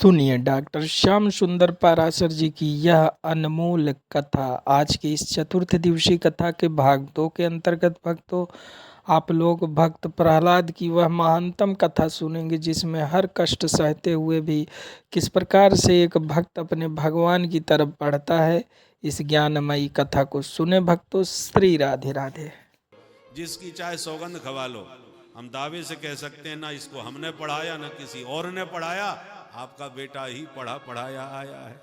सुनिए डॉक्टर श्याम सुंदर पाराशर जी की यह अनमोल कथा। आज की इस चतुर्थ दिवसीय कथा के भाग 2 के अंतर्गत भक्तों, आप लोग भक्त प्रहलाद की वह महानतम कथा सुनेंगे, जिसमें हर कष्ट सहते हुए भी किस प्रकार से एक भक्त अपने भगवान की तरफ बढ़ता है। इस ज्ञानमयी कथा को सुने भक्तों। श्री राधे राधे। जिसकी चाहे सौगंध खवा लो, हम दावे से कह सकते हैं ना इसको हमने पढ़ाया ना किसी और ने पढ़ाया, आपका बेटा ही पढ़ा पढ़ाया आया है।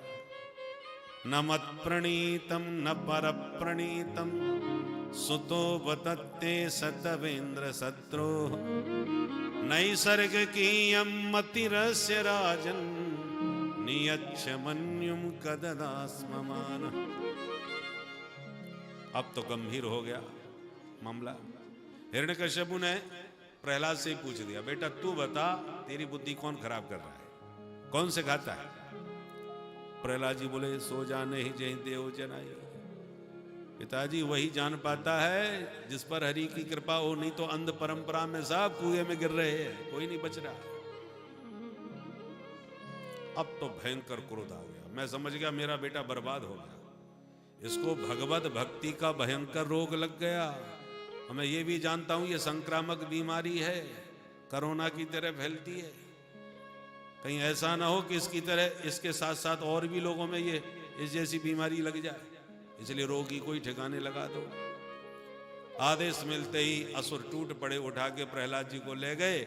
न मत प्रणीतम न पर प्रणीतम सुतो बतत्ते सतवेंद्र सत्रो नैसर्ग की मतिरस्य राजन नियच्छ मन्युम कददास्ममान। अब तो गंभीर हो गया मामला। हिरण्यकश्यपु ने प्रहलाद से ही पूछ दिया, बेटा तू बता, तेरी बुद्धि कौन खराब कर रहा है, कौन सिखाता है? प्रहलाद जी बोले, सो जाने ही जय देव जनाई। पिताजी वही जान पाता है जिस पर हरि की कृपा हो, नहीं तो अंध परंपरा में सब कुएं में गिर रहे हैं, कोई नहीं बच रहा। अब तो भयंकर क्रोध आ गया। मैं समझ गया मेरा बेटा बर्बाद हो गया। इसको भगवत भक्ति का भयंकर रोग लग गया। और मैं ये भी जानता हूं ये संक्रामक बीमारी है, कोरोना की तरह फैलती है। कहीं ऐसा ना हो कि इसकी तरह इसके साथ साथ और भी लोगों में ये इस जैसी बीमारी लग जाए, इसलिए रोगी कोई ठिकाने लगा दो। आदेश मिलते ही असुर टूट पड़े, उठा के प्रहलाद जी को ले गए,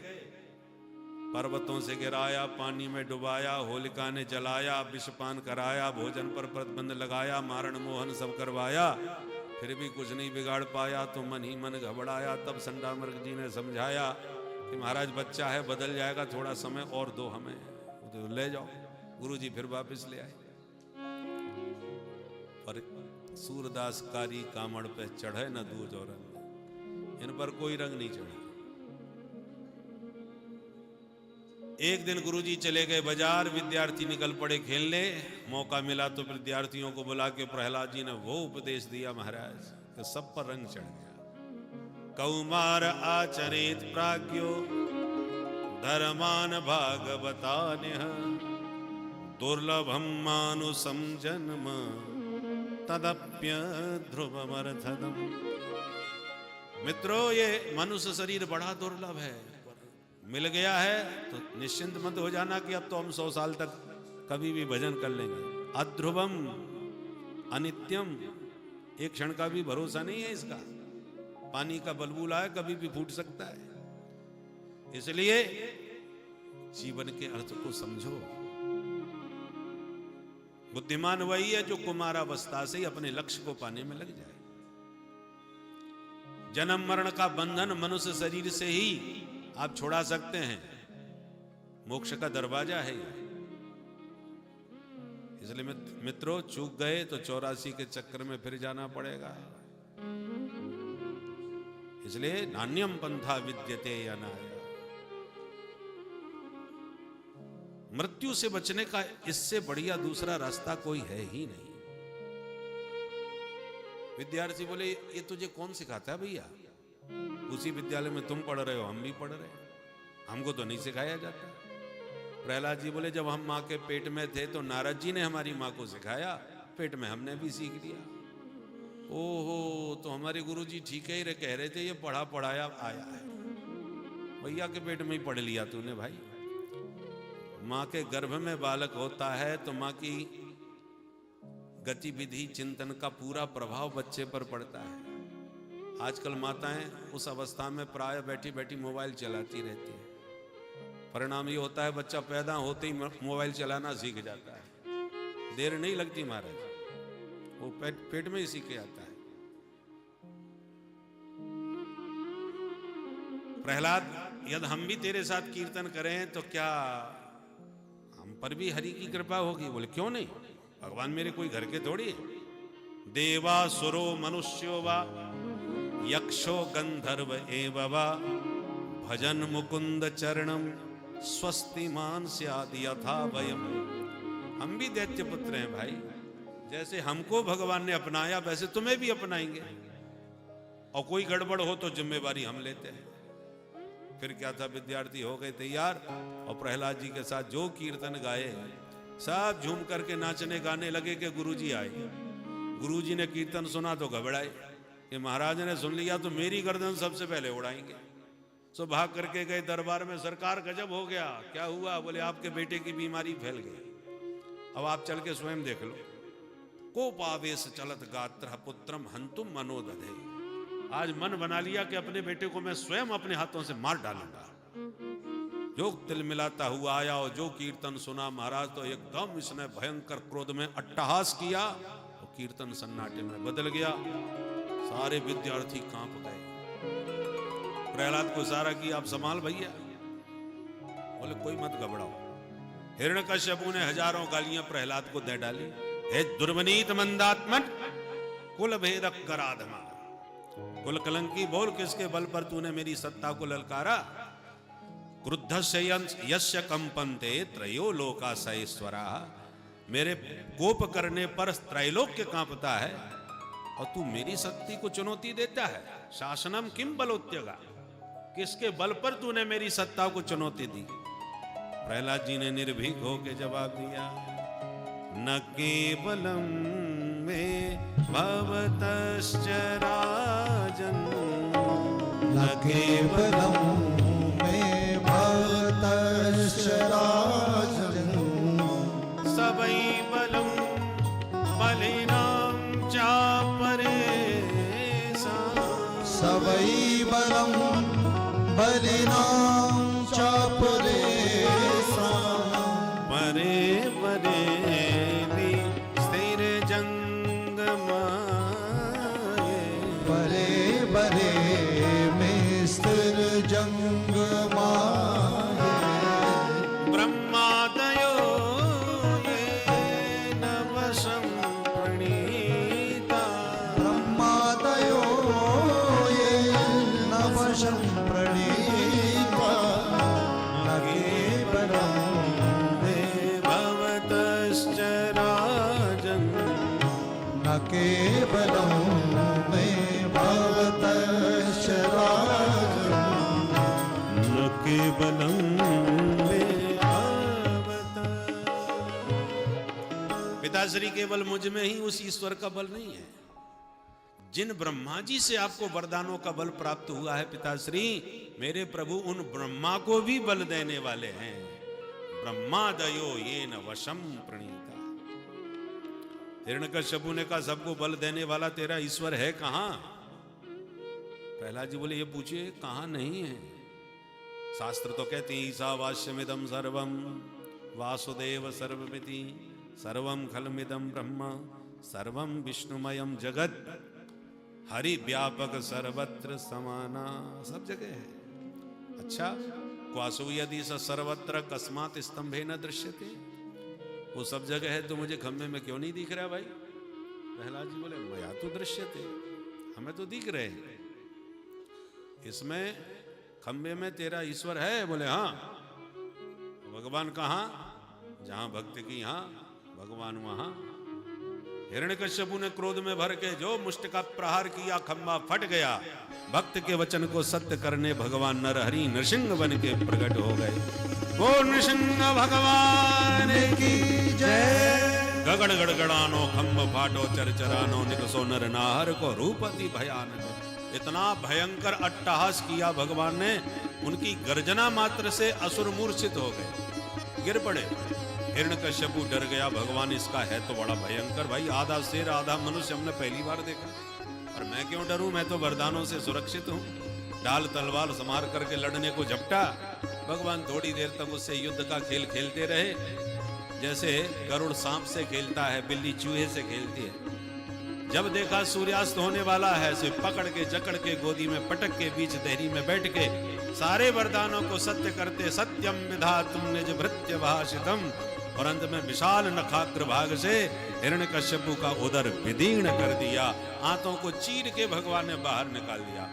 पर्वतों से गिराया, पानी में डुबाया, होलिका ने जलाया, विषपान कराया, भोजन पर प्रतिबंध लगाया, मारण मोहन सब करवाया, फिर भी कुछ नहीं बिगाड़ पाया। तो मन ही मन घबराया। तब संडामर्क जी ने समझाया कि महाराज बच्चा है, बदल जाएगा, थोड़ा समय और दो हमें, तो ले जाओ। गुरु जी फिर वापस ले आए, पर सूरदास कारी कामड़ पे चढ़े न दूज और रंग, इन पर कोई रंग नहीं चढ़ा। एक दिन गुरुजी चले गए बाजार, विद्यार्थी निकल पड़े खेलने। मौका मिला तो विद्यार्थियों को बुला के प्रहलाद जी ने वो उपदेश दिया महाराज कि सब पर रंग चढ़ गया। कौमार आचरित प्राज्ञो धर्मान भागवतान्यः दुर्लभम मानुषम जन्म तदप्य ध्रुवमर्थदम। मित्रों, ये मनुष्य शरीर बड़ा दुर्लभ है। मिल गया है तो निश्चिंत मत हो जाना कि अब तो हम 100 साल तक कभी भी भजन कर लेंगे। अध्रुवम, अनित्यम, एक क्षण का भी भरोसा नहीं है इसका। पानी का बलबूला है, कभी भी फूट सकता है। इसलिए जीवन के अर्थ को समझो। बुद्धिमान वही है जो कुमारावस्था से ही अपने लक्ष्य को पाने में लग जाए। जन्म मरण का बंधन मनुष्य शरीर से ही आप छुड़ा सकते हैं, मोक्ष का दरवाजा है। इसलिए मित्रों, चूक गए तो 84 के चक्कर में फिर जाना पड़ेगा। इसलिए नान्यम पंथा विद्यते अनाया। मृत्यु से बचने का इससे बढ़िया दूसरा रास्ता कोई है ही नहीं। विद्यार्थी बोले, ये तुझे कौन सिखाता है भैया? उसी विद्यालय में तुम पढ़ रहे हो, हम भी पढ़ रहे हैं, हमको तो नहीं सिखाया जाता। प्रहलाद जी बोले, जब हम माँ के पेट में थे तो नारद जी ने हमारी माँ को सिखाया, पेट में हमने भी सीख लिया। ओहो, तो हमारे गुरु जी ठीक ही कह रहे थे, ये पढ़ा पढ़ाया आया है। भैया के पेट में ही पढ़ लिया तूने भाई। माँ के गर्भ में बालक होता है तो माँ की गतिविधि चिंतन का पूरा प्रभाव बच्चे पर पड़ता है। आजकल माताएं उस अवस्था में प्राय बैठी बैठी मोबाइल चलाती रहती है। परिणाम ये होता है बच्चा पैदा होते ही मोबाइल चलाना सीख जाता है। देर नहीं लगती महाराज, वो पेट में ही सीख जाता है। प्रहलाद, यदि हम भी तेरे साथ कीर्तन करें तो क्या हम पर भी हरि की कृपा होगी? बोले क्यों नहीं, भगवान मेरे कोई घर के थोड़ी है। देवा सुरो मनुष्यो वा यक्षो गंधर्व एव वा भजन मुकुंद चरणम स्वस्ति मान स्यात् यथा वयम। हम भी दैत्य पुत्र हैं भाई, जैसे हमको भगवान ने अपनाया वैसे तुम्हें भी अपनाएंगे, और कोई गड़बड़ हो तो जिम्मेवारी हम लेते हैं। फिर क्या था, विद्यार्थी हो गए तैयार और प्रहलाद जी के साथ जो कीर्तन गाए सब झूम करके नाचने गाने लगे कि गुरुजी आए। गुरुजी ने कीर्तन सुना तो घबराए कि महाराज ने सुन लिया तो मेरी गर्दन सबसे पहले उड़ाएंगे। सो भाग करके गए दरबार में, सरकार गजब हो गया। क्या हुआ? बोले आपके बेटे की बीमारी फैल गई, अब आप चल के स्वयं देख लो। कोपावेश चलत गात्र पुत्रम हंतुम मनोदधे। आज मन बना लिया कि अपने बेटे को मैं स्वयं अपने हाथों से मार डालूंगा। जो तिल मिलाता हुआ आया और जो कीर्तन सुना महाराज, तो एकदम इसने भयंकर क्रोध में अट्टहास किया और कीर्तन सन्नाटे में बदल गया। सारे विद्यार्थी कांप गए। प्रहलाद को इशारा किया, आप संभाल भैया। बोले कोई मत घबराओ। हिरण्यकश्यपु ने हजारों गालियां प्रहलाद को दे डाली। हे दुर्मनीत मंदात्मन, कुल भेद कराधमा। कुल कलंकी, बोल किसके बल पर तूने मेरी सत्ता को ललकारा? क्रुद्धस्य यस्य कंपन्ते त्रयो लोका सहेश्वरा। मेरे कोप करने पर त्रैलोक्य कांपता है और तू मेरी शक्ति को चुनौती देता है। शासनम किम बलोत्यगा, किसके बल पर तूने मेरी सत्ता को चुनौती दी? प्रहलाद जी ने निर्भीक होकर जवाब दिया, न केवलम में भवतश्च राजन्, न केवलम में भवतश्च राजन्, सवै बलम बलिनां चापरे, सवै बलम बलिनां चापरेषां, परे परे स्थिर जंगमाये, परे परे में स्थिर जंगमाये। ब्रह्मादयो ये न वशं प्रणीता, ब्रह्मादयो ये न वशं प्रणीता, न केवलं मे भवतश्च राजन्, न केवलं मे भवतश्च राजन्, न केवलं मे भवत। पिताश्री केवल मुझ में ही उस ईश्वर का बल नहीं है। जिन ब्रह्मा जी से आपको वरदानों का बल प्राप्त हुआ है पिताश्री, मेरे प्रभु उन ब्रह्मा को भी बल देने वाले हैं। ब्रह्मादयो ये न वशम प्रणीता। हिरण्यकश्यपु ने कहा, सबको बल देने वाला तेरा ईश्वर है कहां? प्रहलाद जी बोले, ये पूछिए कहां नहीं है। शास्त्र तो कहते हैं ईशावास्यमिदं सर्वम वासुदेव सर्वमिति सर्वम खलमिदं ब्रह्म सर्वम विष्णुमयम जगत हरि व्यापक सर्वत्र समाना। सब जगह है। अच्छा, क्वासु यदि स सर्वत्र कस्मात स्तंभे न दृश्यते। वो सब जगह है तो मुझे खंभे में क्यों नहीं दिख रहा भाई? प्रहलाद जी बोले, मया तो दृश्यते, हमें तो दिख रहे हैं। इसमें खंभे में तेरा ईश्वर है? बोले हाँ। भगवान कहाँ? जहां भक्ति की यहां भगवान वहां। हिरण्यकश्यपु ने क्रोध में भर के जो मुष्ट का प्रहार किया, खंभा फट गया। भक्त के वचन को सत्य करने भगवान नरहरि नृसिंह बन के प्रकट हो गए। वो नृसिंह भगवान की जय। गगड़ गड़गड़ानो खंभ फाटो चरचरानो निकसो नर नाहर को रूपति भयानक। इतना भयंकर अट्टहास किया भगवान ने, उनकी गर्जना मात्र से असुर मूर्छित हो गए, गिर पड़े। हिरण्यकश्यपु डर गया, भगवान इसका है तो बड़ा भयंकर भाई, आधा शेर आधा मनुष्य हमने पहली बार देखा। और मैं क्यों डरूं, मैं तो वरदानों से सुरक्षित हूं। डाल तलवार संभार करके लड़ने को झपटा। भगवान थोड़ी देर तक उससे युद्ध का खेल खेलते रहे, जैसे गरुड़ सांप से खेलता है, बिल्ली चूहे से खेलती है। जब देखा सूर्यास्त होने वाला है, से पकड़ के जकड़ के गोदी में पटक के बीच देहरी में बैठ के सारे वरदानों को सत्य करते, सत्यम विधातुम निज भृत्य भाषितम। और अंत में विशाल नखाग्र भाग से हिरण्यकश्यपु का उदर विदीर्ण कर दिया, आंतों को चीर के भगवान ने बाहर निकाल दिया।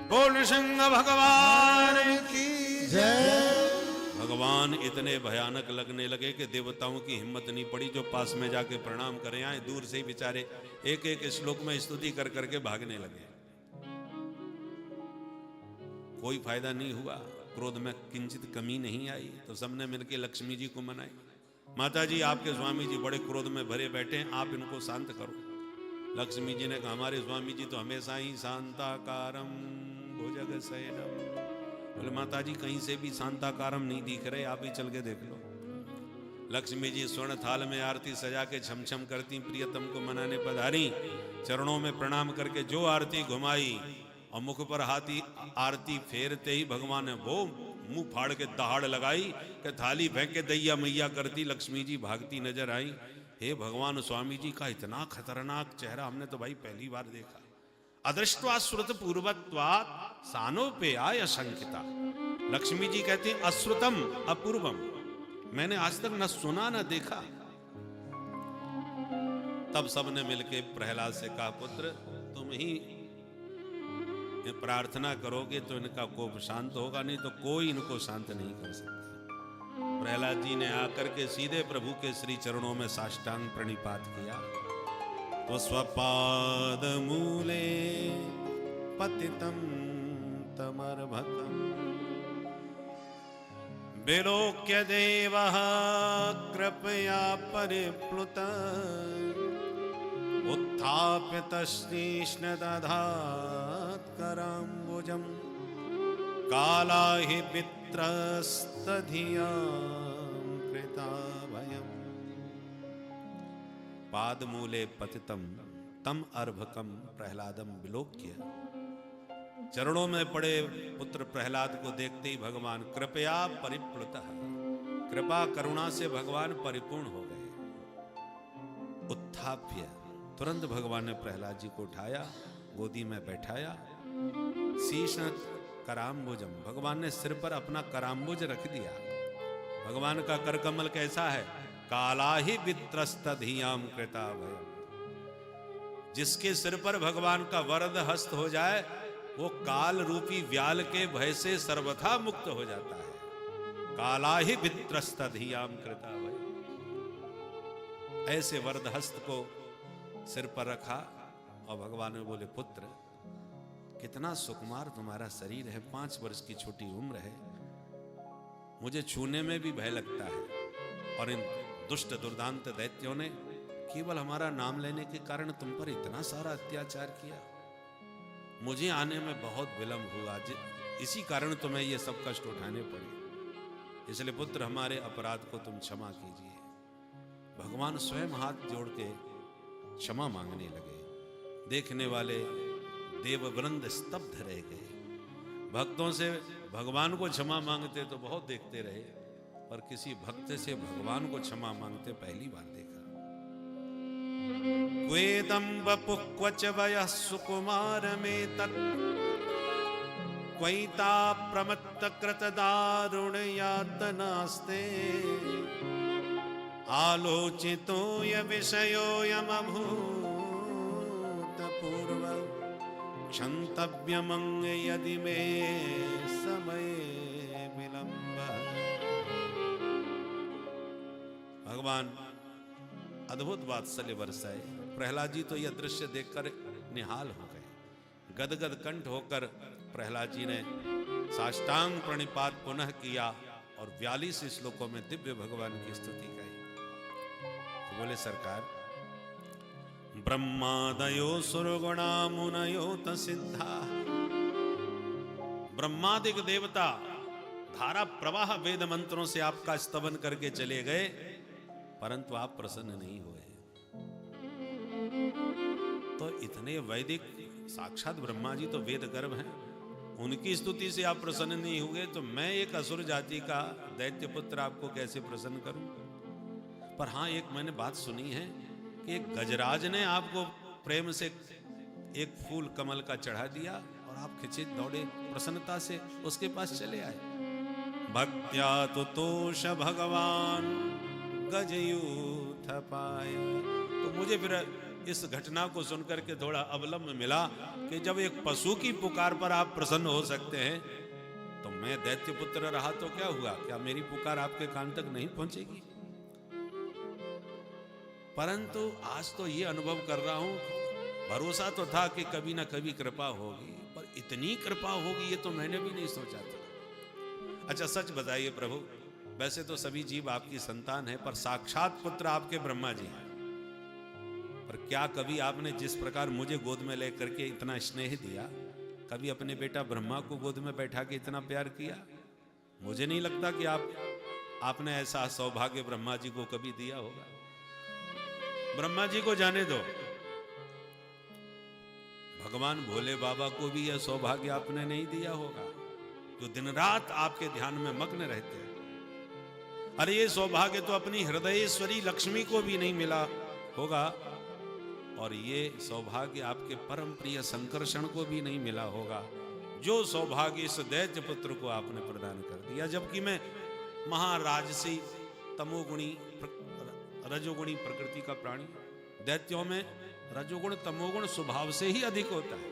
बोल नृसिंह भगवान की जय। भगवान इतने भयानक लगने लगे कि देवताओं की हिम्मत नहीं पड़ी जो पास में जाके प्रणाम करें आए। दूर से ही बेचारे एक एक श्लोक में स्तुति कर करके भागने लगे। कोई फायदा नहीं हुआ। क्रोध में किंचित कमी नहीं आई, तो सबने मिलकर लक्ष्मी जी को मनाई। माता जी आपके स्वामी जी बड़े क्रोध में भरे बैठे हैं, आप इनको शांत करो। लक्ष्मी जी ने कहा हमारे स्वामी जी तो हमेशा ही शांताकारम भुजगशयनम। बोले माता जी कहीं से भी शांताकारम नहीं दिख रहे, आप ही चल के देख लो। लक्ष्मी जी स्वर्ण थाल में आरती सजा के छमछम करती प्रियतम को मनाने पधारी। चरणों में प्रणाम करके जो आरती घुमाई और मुख पर हाथी आरती फेरते ही भगवान ने वो मुंह फाड़ के दहाड़ लगाई कि थाली फेंक के दैया मैया करती लक्ष्मी जी भागती नजर आई। हे भगवान, स्वामी जी का इतना खतरनाक चेहरा हमने तो भाई पहली बार देखा। अदृष्ट्वा श्रुत पूर्वत्वात् सानोपेयाय शंकिता। लक्ष्मी जी कहती हैं अश्रुतम अपूर्वम, मैंने आज तक न सुना न देखा। तब सबने मिलके प्रहलाद से कहा पुत्र तुम ही ये प्रार्थना करोगे तो इनका कोप शांत होगा, नहीं तो कोई इनको शांत नहीं कर सकता। प्रहलाद जी ने आकर के सीधे प्रभु के श्री चरणों में साष्टांग प्रणिपात किया। तो स्वपाद मूले पतितम तमर्भकम विलोक्य देवः कृपया परिप्लुत उत्थाप्य तस्नीष्ण दधात् कराम्बुजम् कालाहि वित्रस्तधियां कृता भयम्। पादमूले पतितम तम अर्भकम प्रहलादम विलोक्य। चरणों में पड़े पुत्र प्रहलाद को देखते ही भगवान कृपया परिप्लुतः, कृपा करुणा से भगवान परिपूर्ण हो गए। उत्थाप्य, तुरंत भगवान ने प्रहलाद जी को उठाया, गोदी में बैठाया। शीश कराम्बुजम, भगवान ने सिर पर अपना कराम्बुज रख दिया। भगवान का करकमल कैसा है? काला ही वित्रस्तधियाम कृता भयम्। जिसके सिर पर भगवान का वरद हस्त हो जाए वो काल रूपी व्याल के भय से सर्वथा मुक्त हो जाता है। काला ही वित्रस्तधियाम कृता भयम्। ऐसे वरद हस्त को सिर पर रखा और भगवान ने बोले पुत्र कितना सुकुमार तुम्हारा शरीर है, 5 वर्ष की छोटी उम्र है, मुझे छूने में भी भय लगता है। और इन दुष्ट दुर्दांत दैत्यों ने केवल हमारा नाम लेने के कारण तुम पर इतना सारा अत्याचार किया, मुझे आने में बहुत विलंब हुआ, इसी कारण तुम्हें ये सब कष्ट उठाने पड़े। इसलिए पुत्र हमारे अपराध को तुम क्षमा कीजिए। भगवान स्वयं हाथ जोड़ के क्षमा मांगने लगे। देखने वाले देववृंद स्तब्ध रह गए। भक्तों से भगवान को क्षमा मांगते तो बहुत देखते रहे, पर किसी भक्त से भगवान को क्षमा मांगते पहली बार देखा। क्वेदं वपुः क्वच वयः सुकुमार में तत् क्वैता प्रमत्त कृत दारुण यातनास्ते आलोचितो य विषयो यमभूत पूर्व क्षन्तव्यमंग यदि मे समय विलंब। भगवान अद्भुत वात्सल्य बरसाए। प्रहलाद जी तो यह दृश्य देखकर निहाल हो गए। गदगद कंठ होकर प्रहलाद जी ने साष्टांग प्रणिपात पुनः किया और 42 श्लोकों में दिव्य भगवान की स्तुति गाई। तो बोले सरकार ब्रह्मादयो सुरगुणा मुनयो तसिद्धा। ब्रह्मादिक देवता धारा प्रवाह वेद मंत्रों से आपका स्तवन करके चले गए, परंतु आप प्रसन्न नहीं हुए। तो इतने वैदिक साक्षात ब्रह्मा जी तो वेद गर्भ हैं, उनकी स्तुति से आप प्रसन्न नहीं हुए, तो मैं एक असुर जाति का दैत्य पुत्र आपको कैसे प्रसन्न करूं? पर हाँ, एक मैंने बात सुनी है कि एक गजराज ने आपको प्रेम से एक फूल कमल का चढ़ा दिया और आप खिंचे दौड़े प्रसन्नता से उसके पास चले आए। भक्त्या तुतोष भगवान गजयूथ पाय। तो मुझे फिर इस घटना को सुनकर के थोड़ा अवलंब मिला कि जब एक पशु की पुकार पर आप प्रसन्न हो सकते हैं, तो मैं दैत्य पुत्र रहा तो क्या हुआ? क्या मेरी पुकार आपके कान तक नहीं पहुंचेगी? परंतु आज तो ये अनुभव कर रहा हूं, भरोसा तो था कि कभी ना कभी कृपा होगी, पर इतनी कृपा होगी ये तो मैंने भी नहीं सोचा था। अच्छा सच बताइए प्रभु, वैसे तो सभी जीव आपकी संतान है, पर साक्षात पुत्र आपके ब्रह्मा जी हैं। पर क्या कभी आपने जिस प्रकार मुझे गोद में लेकर के इतना स्नेह दिया, कभी अपने बेटा ब्रह्मा को गोद में बैठा के इतना प्यार किया? मुझे नहीं लगता कि आपने ऐसा सौभाग्य ब्रह्मा जी को कभी दिया होगा। ब्रह्मा जी को जाने दो, भगवान भोले बाबा को भी यह सौभाग्य आपने नहीं दिया होगा, जो दिन रात आपके ध्यान में मग्न रहते हैं। अरे ये सौभाग्य तो अपनी हृदयेश्वरी लक्ष्मी को भी नहीं मिला होगा, और ये सौभाग्य आपके परम प्रिय संकर्षण को भी नहीं मिला होगा, जो सौभाग्य इस दैत्य पुत्र को आपने प्रदान कर दिया। जबकि मैं महाराजसी तमोगुणी रजोगुणी प्रकृति का प्राणी, दैत्यों में रजोगुण तमोगुण स्वभाव से ही अधिक होता है।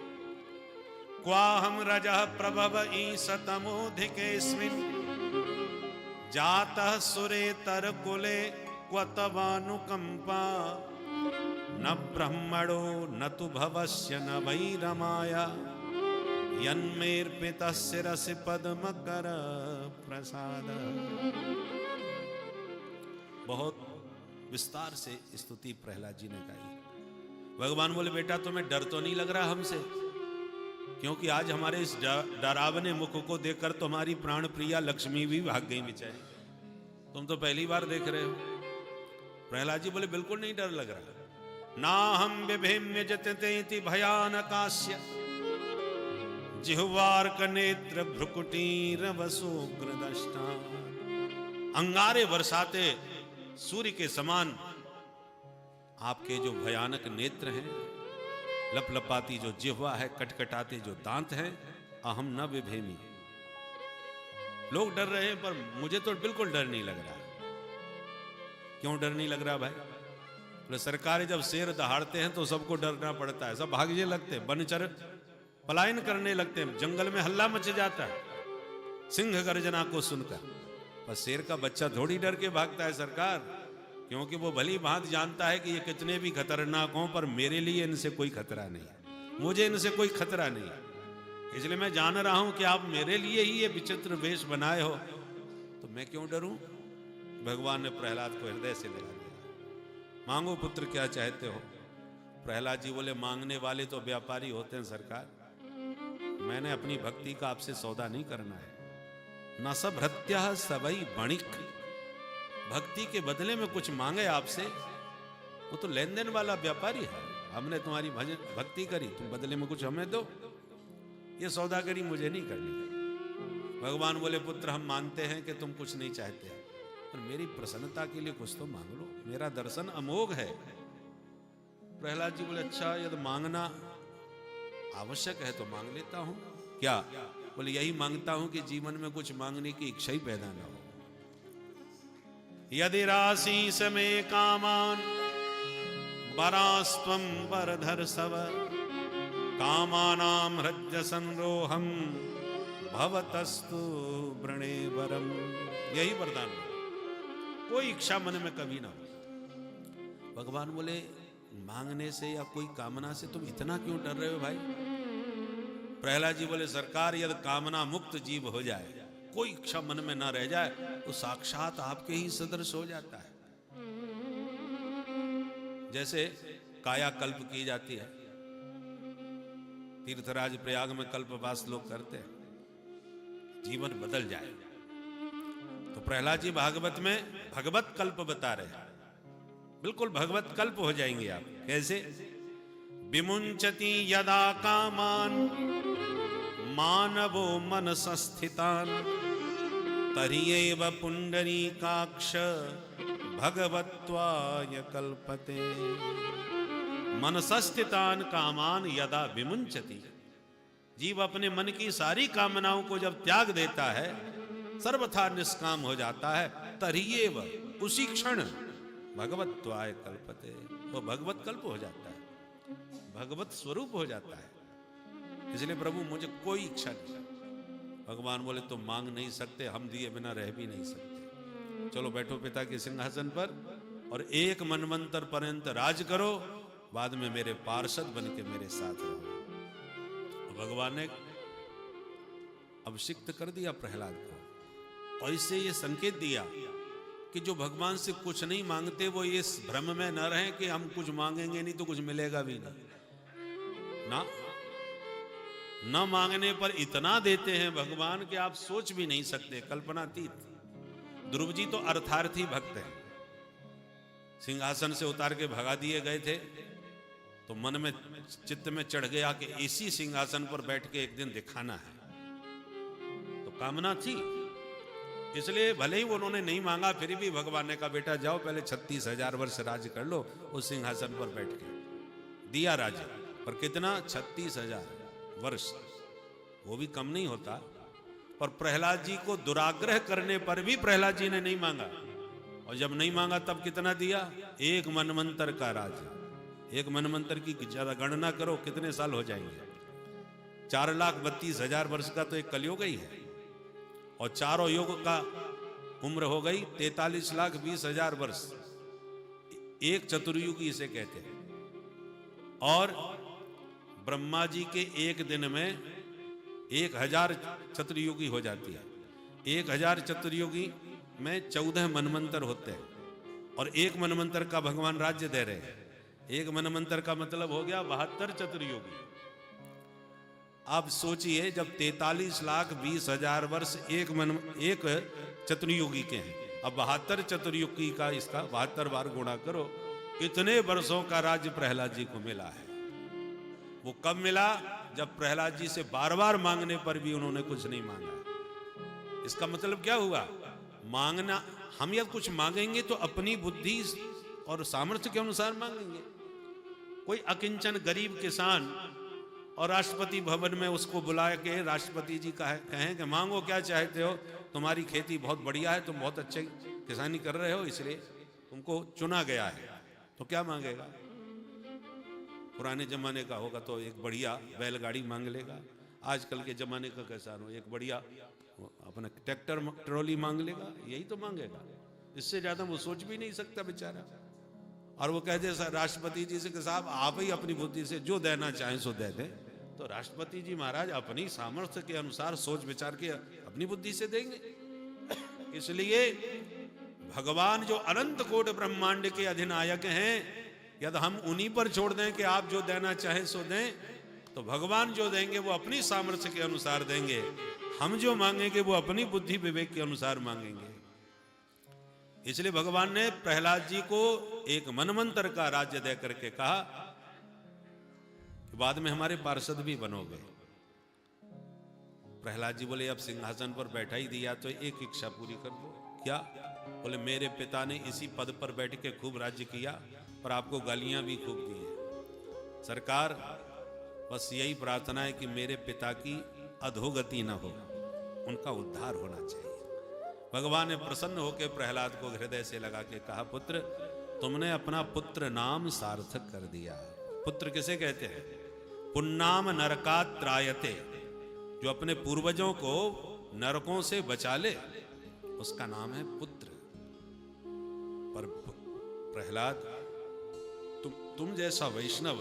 क्वाहम रजः प्रभव ईशतमोधिकेस्मिन् जातः सुरेतर कुले क्व तवानुकंपा न ब्रह्मणो न तु भवस्य न वै रमाया यन्मेर्पितः शिरसि पद्मकर प्रसाद। बहुत विस्तार से स्तुति प्रहलाद जी ने गाई। भगवान बोले बेटा तुम्हें डर तो नहीं लग रहा हमसे, क्योंकि आज हमारे इस डरावने मुख को देखकर तुम्हारी प्राण प्रिया लक्ष्मी भी भाग गई बेचारी, तुम तो पहली बार देख रहे हो। प्रहलाद जी बोले बिल्कुल नहीं डर लग रहा। ना हम विभेम्य जतते भयानकास्य जिह्वार्क नेत्र भ्रुकुटीर वसुग्रदष्टा। अंगारे बरसाते सूर्य के समान आपके जो भयानक नेत्र हैं, लपलपाती जो जिह्वा है, कटकटाते जो दांत हैं, अहम न विभेमी। लोग डर रहे हैं पर मुझे तो बिल्कुल डर नहीं लग रहा। क्यों डर नहीं लग रहा भाई? तो सरकारें जब शेर दहाड़ते हैं तो सबको डरना पड़ता है, सब भागने लगते हैं, वनचर पलायन करने लगते हैं, जंगल में हल्ला मच जाता है सिंह गर्जना को सुनकर। पर शेर का बच्चा थोड़ी डर के भागता है सरकार, क्योंकि वो भली भांति जानता है कि ये कितने भी खतरनाक हों, पर मेरे लिए इनसे कोई खतरा नहीं है, मुझे इनसे कोई खतरा नहीं है। इसलिए मैं जान रहा हूं कि आप मेरे लिए ही ये विचित्र वेश बनाए हो, तो मैं क्यों डरूं? भगवान ने प्रहलाद को हृदय से लगा दिया। मांगो पुत्र क्या चाहते हो? प्रहलाद जी बोले मांगने वाले तो व्यापारी होते हैं सरकार, मैंने अपनी भक्ति का आपसे सौदा नहीं करना है। न सब भृत्या सबई बणिक, भक्ति के बदले में कुछ मांगे आपसे, वो तो लेन देन वाला व्यापारी है। हमने तुम्हारी भक्ति करी, तुम बदले में कुछ हमें दो, ये सौदागरी मुझे नहीं करनी। भगवान बोले पुत्र हम मानते हैं कि तुम कुछ नहीं चाहते, पर मेरी प्रसन्नता के लिए कुछ तो मांग लो, मेरा दर्शन अमोघ है। प्रहलाद जी बोले अच्छा यदि मांगना आवश्यक है तो मांग लेता हूं। क्या? बोले यही मांगता हूं कि जीवन में कुछ मांगने की इच्छा ही पैदा ना हो। यदि राशि समय कामान वरास्त्वं वरधर सव कामानां हृदय संरोहम भवतस्तु वृणे वरम। यही वरदान, कोई इच्छा मन में कभी ना हो। भगवान बोले मांगने से या कोई कामना से तुम इतना क्यों डर रहे हो भाई? प्रहलाद जी बोले सरकार यदि कामना मुक्त जीव हो जाए, कोई इच्छा मन में ना रह जाए, तो साक्षात आपके ही सदृश हो जाता है। जैसे काया कल्प की जाती है, तीर्थराज प्रयाग में कल्पवास लोग करते हैं, जीवन बदल जाए। तो प्रहलाद जी भागवत में भगवत कल्प बता रहे हैं, बिल्कुल भगवत कल्प हो जाएंगे आप। कैसे? विमुंचति यदा कामान मानवो मनसस्थितान तरिएव पुंडरीकाक्ष भगवत्वाय कल्पते। मनसस्थितान कामान यदा विमुंचति, जीव अपने मन की सारी कामनाओं को जब त्याग देता है, सर्वथा निष्काम हो जाता है, तरिएव उसी क्षण भगवत्वाय कल्पते, वो भगवत कल्प हो जाता है, भगवत स्वरूप हो जाता है। इसलिए प्रभु मुझे कोई इच्छा नहीं। भगवान बोले तुम मांग नहीं सकते, हम दिए बिना रह भी नहीं सकते। चलो बैठो पिता के सिंहासन पर और एक मनवंतर पर्यंत राज करो, बाद में मेरे पार्षद बन के मेरे साथ रहो। भगवान ने अभिषिक्त कर दिया प्रहलाद को। और इससे ये संकेत दिया कि जो भगवान से कुछ नहीं मांगते वो ये भ्रम में न रहें कि हम कुछ मांगेंगे नहीं तो कुछ मिलेगा भी नहीं ना। न मांगने पर इतना देते हैं भगवान कि आप सोच भी नहीं सकते, कल्पनातीत। ध्रुव जी तो अर्थार्थी भक्त हैं। सिंहासन से उतार के भगा दिए गए थे तो मन में चित्त में चढ़ गया कि इसी सिंहासन पर बैठ के एक दिन दिखाना है, तो कामना थी। इसलिए भले ही उन्होंने नहीं मांगा, फिर भी भगवान ने कहा बेटा जाओ पहले 36,000 वर्ष राज कर लो उस सिंहासन पर बैठ के। दिया राज्य, पर कितना? 36,000 वर्ष, वो भी कम नहीं होता। पर प्रहलाद जी को दुराग्रह करने पर भी प्रहलाद जी ने नहीं मांगा, और जब नहीं मांगा तब कितना दिया? 1 मनवंतर का राज्य। 1 मनवंतर की ज्यादा गणना करो कितने साल हो जाएंगे? 4,32,000 वर्ष का तो एक कलयुग ही है, और चारों युग का उम्र हो गई 43,20,000 वर्ष। एक चतुर्युगी इसे कहते हैं। और ब्रह्मा जी के एक दिन में 1,000 चतुर्युगी हो जाती है। 1,000 चतुर्युगी में 14 मनवंतर होते हैं, और 1 मनवंतर का भगवान राज्य दे रहे हैं। 1 मनवंतर का मतलब हो गया 72 चतुर्युगी। आप सोचिए, जब 43,20,000 वर्ष एक चतुर्युगी के हैं, अब 72 चतुर्युगी का इसका 72 बार गुणा करो, इतने वर्षों का राज्य प्रहलाद जी को मिला है। वो कब मिला? जब प्रहलाद जी से बार बार मांगने पर भी उन्होंने कुछ नहीं मांगा। इसका मतलब क्या हुआ? मांगना, हम यदि कुछ मांगेंगे तो अपनी बुद्धि और सामर्थ्य के अनुसार मांगेंगे। कोई अकिंचन गरीब किसान और राष्ट्रपति भवन में उसको बुला के राष्ट्रपति जी कहें कि मांगो क्या चाहते हो, तुम्हारी खेती बहुत बढ़िया है, तुम बहुत अच्छे किसानी कर रहे हो इसलिए तुमको चुना गया है, तो क्या मांगेगा? पुराने जमाने का होगा तो एक बढ़िया बैलगाड़ी मांग लेगा। आजकल के जमाने का किसान हो एक बढ़िया अपना ट्रैक्टर ट्रॉली मांग लेगा, यही तो मांगेगा। इससे ज्यादा वो सोच भी नहीं सकता बेचारा। और वो कहते राष्ट्रपति जी से कि साहब आप ही अपनी बुद्धि से जो देना चाहें सो दे दें, तो राष्ट्रपति जी महाराज अपनी सामर्थ्य के अनुसार सोच विचार के अपनी बुद्धि से देंगे। इसलिए भगवान जो अनंत कोटि ब्रह्मांड के अधिनायक हैं, यदि हम उन्हीं पर छोड़ दें कि आप जो देना चाहें सो दें, तो भगवान जो देंगे वो अपनी सामर्थ्य के अनुसार देंगे। हम जो मांगेंगे वो अपनी बुद्धि विवेक के अनुसार मांगेंगे। इसलिए भगवान ने प्रहलाद जी को 1 मनवंतर का राज्य दे करके कहा कि बाद में हमारे पार्षद भी बनोगे। प्रहलाद जी बोले अब सिंहासन पर बैठा ही दिया तो एक इच्छा पूरी कर दो। क्या? बोले मेरे पिता ने इसी पद पर बैठ के खूब राज्य किया, पर आपको गालियां भी खूब दी हैं। सरकार बस यही प्रार्थना है कि मेरे पिता की अधोगति न हो, उनका उद्धार होना चाहिए। भगवान ने प्रसन्न होकर प्रहलाद को हृदय से लगा के कहा, पुत्र तुमने अपना पुत्र नाम सार्थक कर दिया। पुत्र किसे कहते हैं? पुन्नाम नरकात् त्रायते, जो अपने पूर्वजों को नरकों से बचा ले, उसका नाम है पुत्र। पर प्रहलाद तुम जैसा वैष्णव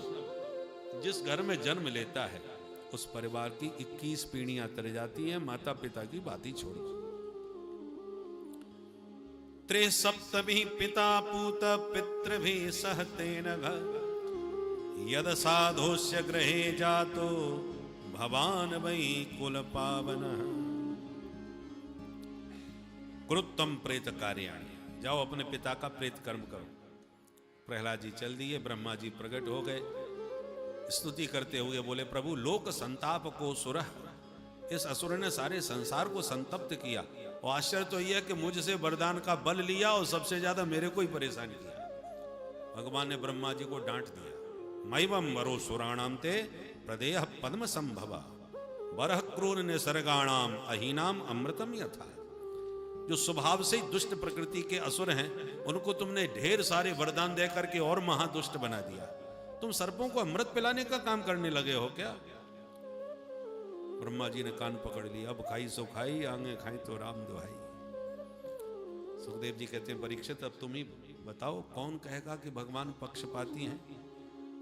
जिस घर में जन्म लेता है उस परिवार की 21 पीढ़ियां तर जाती हैं, माता पिता की बात ही छोड़ो। 73 पिता पूत पितृभि सहतेन यद साधोस्य गृहे जातो भवान वै कुल पावन। कृतम प्रेत कार्याणि, जाओ अपने पिता का प्रेत कर्म करो। प्रहलाद जी चल दिए। ब्रह्मा जी प्रकट हो गए, स्तुति करते हुए बोले, प्रभु लोक संताप को सुरह, इस असुर ने सारे संसार को संतप्त किया। और आश्चर्य तो यह है कि मुझसे वरदान का बल लिया और सबसे ज्यादा मेरे को ही परेशान किया। भगवान ने ब्रह्मा जी को डांट दिया। मैवम वरो सुराणाम ते प्रदेह पद्म संभवा बरह क्रूर निसर्गाणाम अहीनाम अमृतम यथा। जो स्वभाव से ही दुष्ट प्रकृति के असुर हैं, उनको तुमने ढेर सारे वरदान दे करके और महादुष्ट बना दिया। तुम सर्पों को अमृत पिलाने का काम करने लगे हो क्या? ब्रह्मा जी ने कान पकड़ लिया। अब खाई सो खाई, आंगे खाई तो राम दुहाई। सुखदेव जी कहते हैं, परीक्षित अब तुम ही बताओ कौन कहेगा कि भगवान पक्षपाती हैं?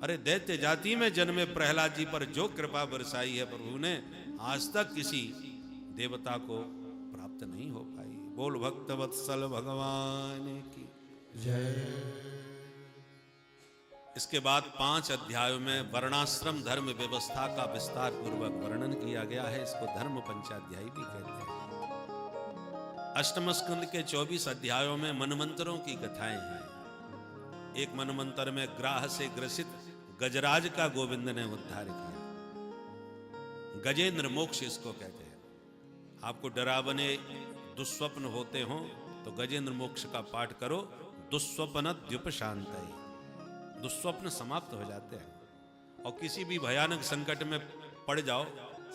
अरे दैत्य जाति में जन्मे प्रहलाद जी पर जो कृपा बरसाई है प्रभु ने, आज तक किसी देवता को प्राप्त नहीं हो पाई। बोल भक्त वत्सल भगवान की। इसके बाद 5 अध्यायों में वर्णाश्रम धर्म व्यवस्था का विस्तार पूर्वक वर्णन किया गया है। इसको धर्म पंचाध्यायी भी कहते हैं। अष्टम स्कंद के 24 अध्यायों में मनमंत्रों की कथाएं हैं। एक मनमंत्र में ग्राह से ग्रसित गजराज का गोविंद ने उद्धार किया। गजेंद्र मोक्ष इसको कहते हैं। आपको डरावने दुस्वप्न होते हो तो गजेंद्र मोक्ष का पाठ करो। दुस्वप्न द्युपशांतये, दुस्वप्न समाप्त हो जाते हैं। और किसी भी भयानक संकट में पड़ जाओ,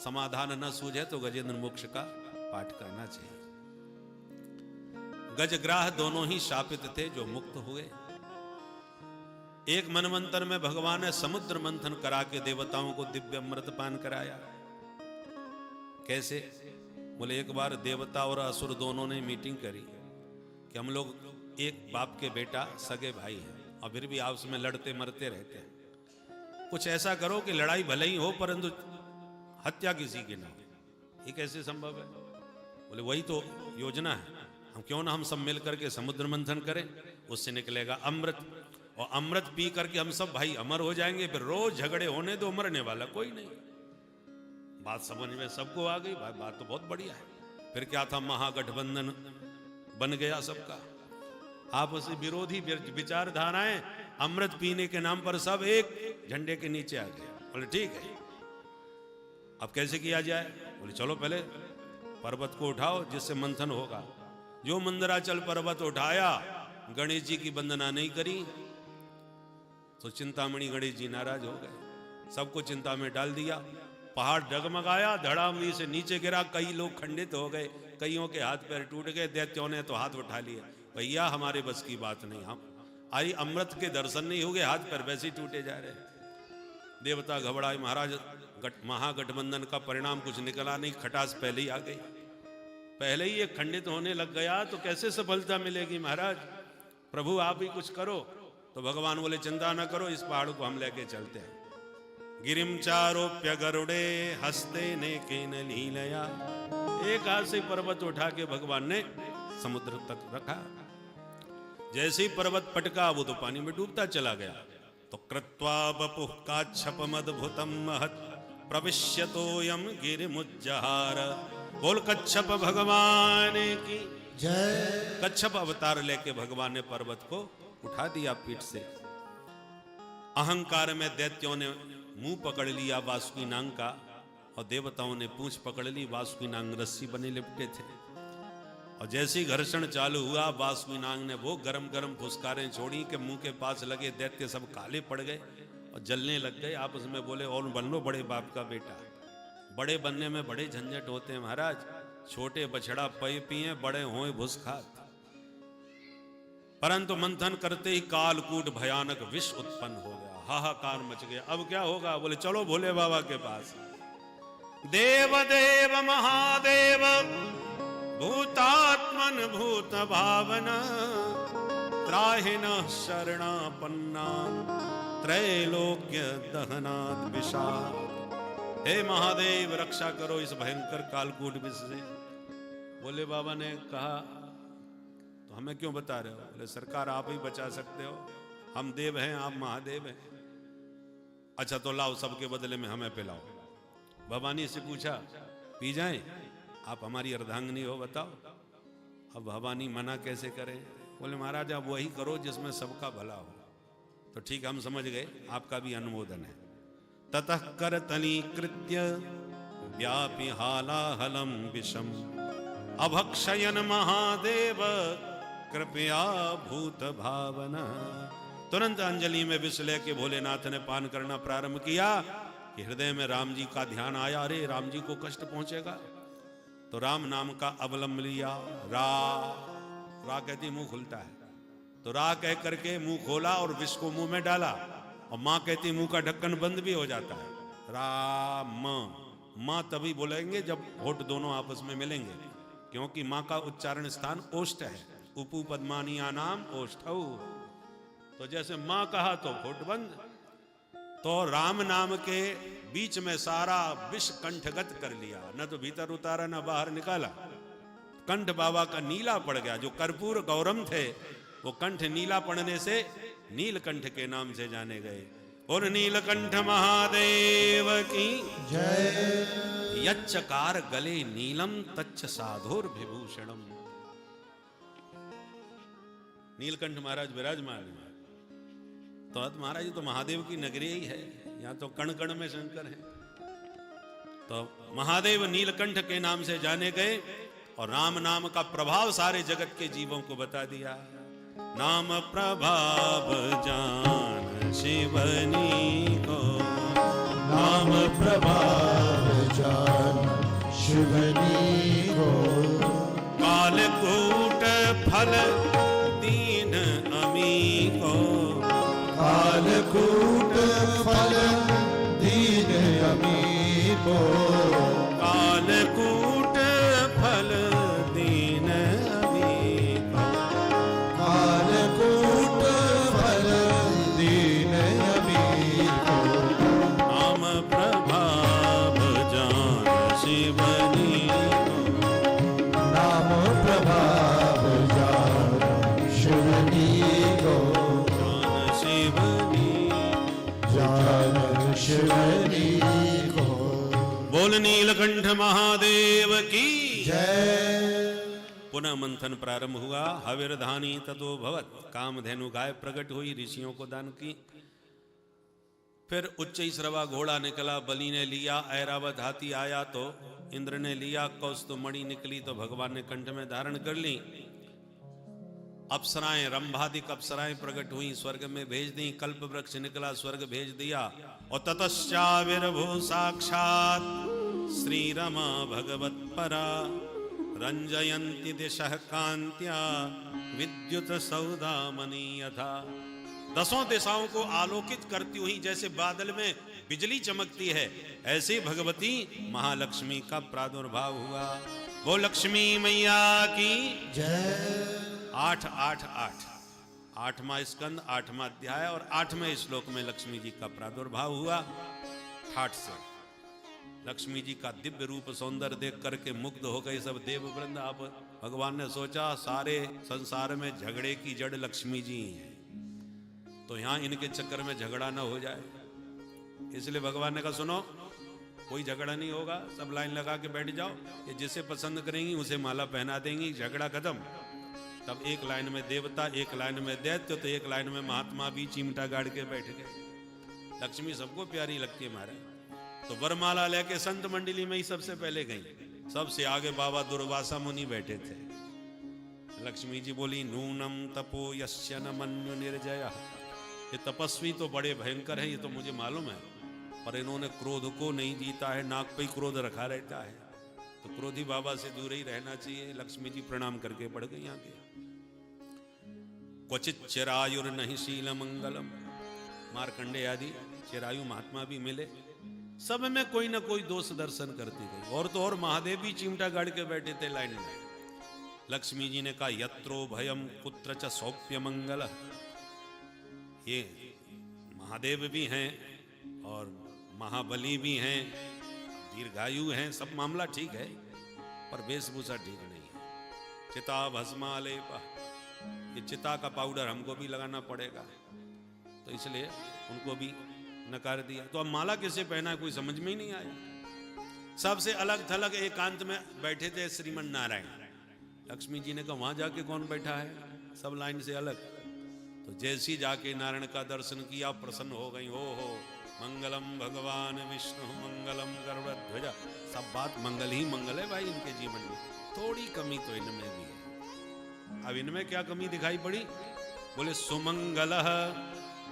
समाधान न सूझे तो गजेंद्र मोक्ष का पाठ करना चाहिए। गजग्राह दोनों ही शापित थे जो मुक्त हुए। एक मनमंत्र में भगवान ने समुद्र मंथन करा के देवताओं को दिव्य अमृतपान कराया। कैसे? बोले एक बार देवता और असुर दोनों ने मीटिंग करी कि हम लोग एक बाप के बेटा सगे भाई हैं और फिर भी आपस में लड़ते मरते रहते हैं। कुछ ऐसा करो कि लड़ाई भले ही हो परंतु हत्या किसी की ना हो। ये कैसे संभव है? बोले वही तो योजना है। हम क्यों ना हम सब मिल करके समुद्र मंथन करें, उससे निकलेगा अमृत, और अमृत पी करके हम सब भाई अमर हो जाएंगे। फिर रोज झगड़े होने दो, मरने वाला कोई नहीं। बात समझ में सबको आ गई। भाई बात तो बहुत बढ़िया है। फिर क्या था, महागठबंधन बन गया सबका। आपस में विरोधी विचारधाराएं अमृत पीने के नाम पर सब एक झंडे के नीचे आ गए। बोले ठीक है, अब कैसे किया जाए? बोले चलो पहले पर्वत को उठाओ जिससे मंथन होगा। जो मंदराचल पर्वत उठाया, गणेश जी की वंदना नहीं करी तो चिंतामणि गणेश जी नाराज हो गए। सबको चिंता में डाल दिया। पहाड़ डगमगाया, धड़ामड़ी से नीचे गिरा। कई लोग खंडित हो गए, कईयों के हाथ पैर टूट गए। दैत्यों ने तो हाथ उठा लिए। भैया हमारे बस की बात नहीं, हम आई अमृत के दर्शन नहीं हो गए, हाथ पैर वैसे ही टूटे जा रहे। देवता घबराए। महाराज महागठबंधन का परिणाम कुछ निकला नहीं, खटास पहले ही आ गई। पहले ही ये खंडित होने लग गया तो कैसे सफलता मिलेगी महाराज? प्रभु आप ही कुछ करो। तो भगवान बोले चिंता न करो, इस पहाड़ को हम लेके चलते हैं। गिरिम चारोप्य गरुड़े हस्ते ने केन लीलया। एक हाथ से पर्वत उठा के भगवान ने समुद्र तक रखा। जैसे ही पर्वत पटका वो तो पानी में डूबता चला गया। तो कृत्वा बपुः काच्छपमद्भुतं महत् प्रविश्यतोऽयं गिरिमुज्जहार। बोल कच्छप भगवान की जय। कच्छप अवतार लेके भगवान ने पर्वत को उठा दिया पीठ से। अहंकार में दैत्यों ने मुंह पकड़ लिया वासुकी नाग का, और देवताओं ने पूंछ पकड़ ली। वासुकी नाग रस्सी बने लिपटे थे, और जैसे ही घर्षण चालू हुआ वासुकी नाग ने वो गरम गरम फुसकारें छोड़ी कि मुंह के पास लगे दैत्य सब काले पड़ गए और जलने लग गए। आपस में बोले और बन लो बड़े बाप का बेटा। बड़े बनने में बड़े झंझट होते हैं महाराज। छोटे बछड़ा पय पिए, बड़े होए भुसखात। परंतु मंथन करते ही कालकूट भयानक विष उत्पन्न हो गया। हाहाकार मच गया। अब क्या होगा? बोले चलो भोले बाबा के पास। देव देव महादेव भूतात्मन भूत भावना त्राहिन शरणापन्ना त्रैलोक्य दहनात् विषाद। हे महादेव रक्षा करो इस भयंकर कालकूट विष से। भोले बाबा ने कहा तो हमें क्यों बता रहे हो? बोले सरकार आप ही बचा सकते हो, हम देव हैं आप महादेव हैं। अच्छा तो लाओ सबके बदले में हमें पिलाओ। भवानी से पूछा पी जाएं? आप हमारी अर्धांगिनी हो, बताओ। अब भवानी मना कैसे करे? बोले महाराज आप वही करो जिसमें सबका भला हो। तो ठीक हम समझ गए, आपका भी अनुमोदन है। ततः करतलीकृत्य व्यापि हालाहलम विषम अभक्षयन महादेव कृपया भूत भावना। तुरंत अंजलि में विष लेके भोलेनाथ ने पान करना प्रारंभ किया कि हृदय में राम जी का ध्यान आया। अरे राम जी को कष्ट पहुंचेगा, तो राम नाम का अवलंब लिया। रा कहती मुंह खुलता है, तो रा कह करके मुंह खोला और विष को मुंह में डाला। और माँ कहती मुंह का ढक्कन बंद भी हो जाता है। राम माँ तभी बोलेंगे जब होठ दोनों आपस में मिलेंगे, क्योंकि माँ का उच्चारण स्थान ओष्ठ है। उपू पद्मानिया नाम ओष्ठौ। तो जैसे माँ कहा तो होठ बंद। तो राम नाम के बीच में सारा विष कंठगत कर लिया, न तो भीतर उतारा न बाहर निकाला। कंठ बाबा का नीला पड़ गया। जो कर्पूर गौरम थे वो कंठ नीला पड़ने से नीलकंठ के नाम से जाने गए। और नीलकंठ महादेव की जय। यच्चकार गले नीलम तच्च साधुर विभूषणम। नीलकंठ महाराज विराजमान है। तो महाराज तो महादेव की नगरी ही है, यहाँ तो कण कण में शंकर है। तो महादेव नीलकंठ के नाम से जाने गए और राम नाम का प्रभाव सारे जगत के जीवों को बता दिया। नाम प्रभाव जान शिवनी को, नाम प्रभाव जान शिवनी को। कालकूट फल दीन अमी को, कालकूट फल दीन अमी को। कालकूट फल दीन अमी को। कालकूट फल दीन अमी को। नाम प्रभाव जान शिवनी को, नाम प्रभाव जान शिवनी को। जान शिवनी, जान शिवनी को। बोल नीलकंठ महादेव की जय। पुनः मंथन प्रारंभ हुआ। हविर्धानी ततो भवत, कामधेनु गाय प्रकट हुई, ऋषियों को दान की। फिर उच्च श्रवा घोड़ा निकला, बलि ने लिया। ऐरावत हाथी आया तो इंद्र ने लिया। कौस्तुमणि निकली तो भगवान ने कंठ में धारण कर ली। अप्सराएं, रंभादिक अप्सराएं प्रकट हुई, स्वर्ग में भेज दी। कल्प वृक्ष निकला, स्वर्ग भेज दिया। और ततश्चाविर्भू साक्षात श्री रमा भगवत परा, रंजयंती दिशः कांत्या विद्युत सौदामणि यथा। दसों दिशाओं को आलोकित करती हुई जैसे बादल में बिजली चमकती है, ऐसे भगवती महालक्ष्मी का प्रादुर्भाव हुआ। वो लक्ष्मी मैया की जय। 8-8-8 8वां स्कंद 8वां अध्याय और 8वें श्लोक में लक्ष्मी जी का प्रादुर्भाव हुआ। ठाठ से लक्ष्मी जी का दिव्य रूप सौंदर्य देख करके मुग्ध हो गए सब देव वृंद। आप भगवान ने सोचा सारे संसार में झगड़े की जड़ लक्ष्मी जी हैं, तो यहां इनके चक्कर में झगड़ा ना हो जाए, इसलिए भगवान ने कहा सुनो कोई झगड़ा नहीं होगा, सब लाइन लगा के बैठ जाओ, ये जिसे पसंद करेंगी उसे माला पहना देंगी, झगड़ा खत्म। तब एक लाइन में देवता, एक लाइन में दैत्य, तो एक लाइन में महात्मा भी चिमटा गाड़ के बैठ गए। लक्ष्मी सबको प्यारी लगती है महाराज। तो वरमाला लेके संत मंडली में ही सबसे पहले गई, सबसे आगे बाबा दुर्वासा मुनि बैठे थे। लक्ष्मी जी बोली नूनम तपो यस्य न मन्यु निर्जय। ये तपस्वी तो बड़े भयंकर हैं, ये तो मुझे मालूम है, पर इन्होंने क्रोध को नहीं जीता है, नाक पे ही क्रोध रखा रहता है, तो क्रोधी बाबा से दूर ही रहना चाहिए। लक्ष्मी जी प्रणाम करके पड़ गई आगे। क्वचित चिरायुर नहीं शील मंगलम, मार्कंडे आदि चिरायु महात्मा भी मिले, सब में कोई ना कोई दोष दर्शन करती गई। और तो और महादेव भी चिमटा गाड़ के बैठे थे लाइन में। लक्ष्मी जी ने कहा यत्रो भयम कुत्र च सौप्य मंगल। ये महादेव भी हैं और महाबली भी हैं, दीर्घायु हैं, सब मामला ठीक है, पर वेशभूषा ठीक नहीं है। चिता भस्मालेप, ये चिता का पाउडर हमको भी लगाना पड़ेगा, तो इसलिए उनको भी नकार दिया। तो अब माला किसे पहना है कोई समझ में ही नहीं आया। सबसे अलग थलग एकांत में बैठे थे श्रीमन नारायण। लक्ष्मी जी ने कहा वहां जाके कौन बैठा है, सब लाइन से अलग। तो जैसी जाके नारायण का दर्शन किया प्रसन्न हो गई। हो मंगलम भगवान विष्णु मंगलम गरुड़ध्वज, सब बात मंगल ही मंगल है भाई इनके जीवन में। थोड़ी कमी तो इनमें भी है। अब इनमें क्या कमी दिखाई पड़ी? बोले सुमंगल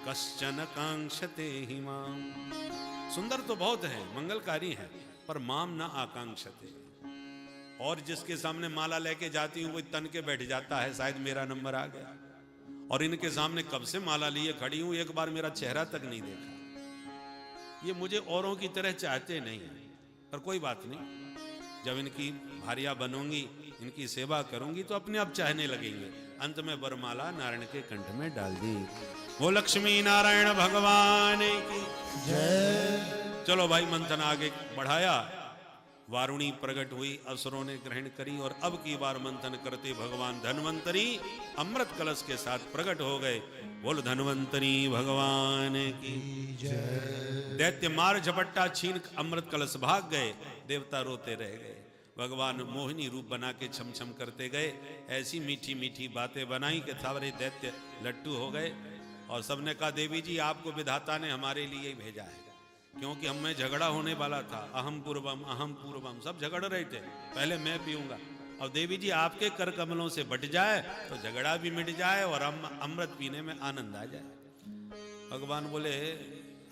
कश्चन कांक्षते ही माम। सुंदर तो बहुत है, मंगलकारी है, पर माम न आकांक्षते। और जिसके सामने माला लेके जाती हूं वो तन के बैठ जाता है, शायद मेरा नंबर आ गया। और इनके सामने कब से माला लिए खड़ी हूं, एक बार मेरा चेहरा तक नहीं देखा। ये मुझे औरों की तरह चाहते नहीं, पर कोई बात नहीं, जब इनकी भारिया बनूंगी, इनकी सेवा करूंगी तो अपने आप चाहने लगेंगे। अंत में वरमाला नारायण के कंठ में डाल दी। वो लक्ष्मी नारायण भगवान की जय। चलो भाई मंथन आगे बढ़ाया। वारुणी प्रकट हुई, असुरों ने ग्रहण करी और अब की बार मंथन करते भगवान धन्वंतरी अमृत कलश के साथ प्रकट हो गए। बोल धन्वंतरी भगवान की जय। दैत्य मार झपट्टा छीन अमृत कलश भाग गए, देवता रोते रह गए। भगवान मोहिनी रूप बना के छम छम करते गए, ऐसी मीठी मीठी बातें बनाई कि सारे दैत्य लट्टू हो गए। और सबने कहा देवी जी आपको विधाता ने हमारे लिए भेजा है, क्योंकि हमें झगड़ा होने वाला था। अहम पूर्वम सब झगड़ रहे थे, पहले मैं पीऊंगा। और देवी जी आपके कर कमलों से बट जाए तो झगड़ा भी मिट जाए और अमृत पीने में आनंद आ जाए। भगवान बोले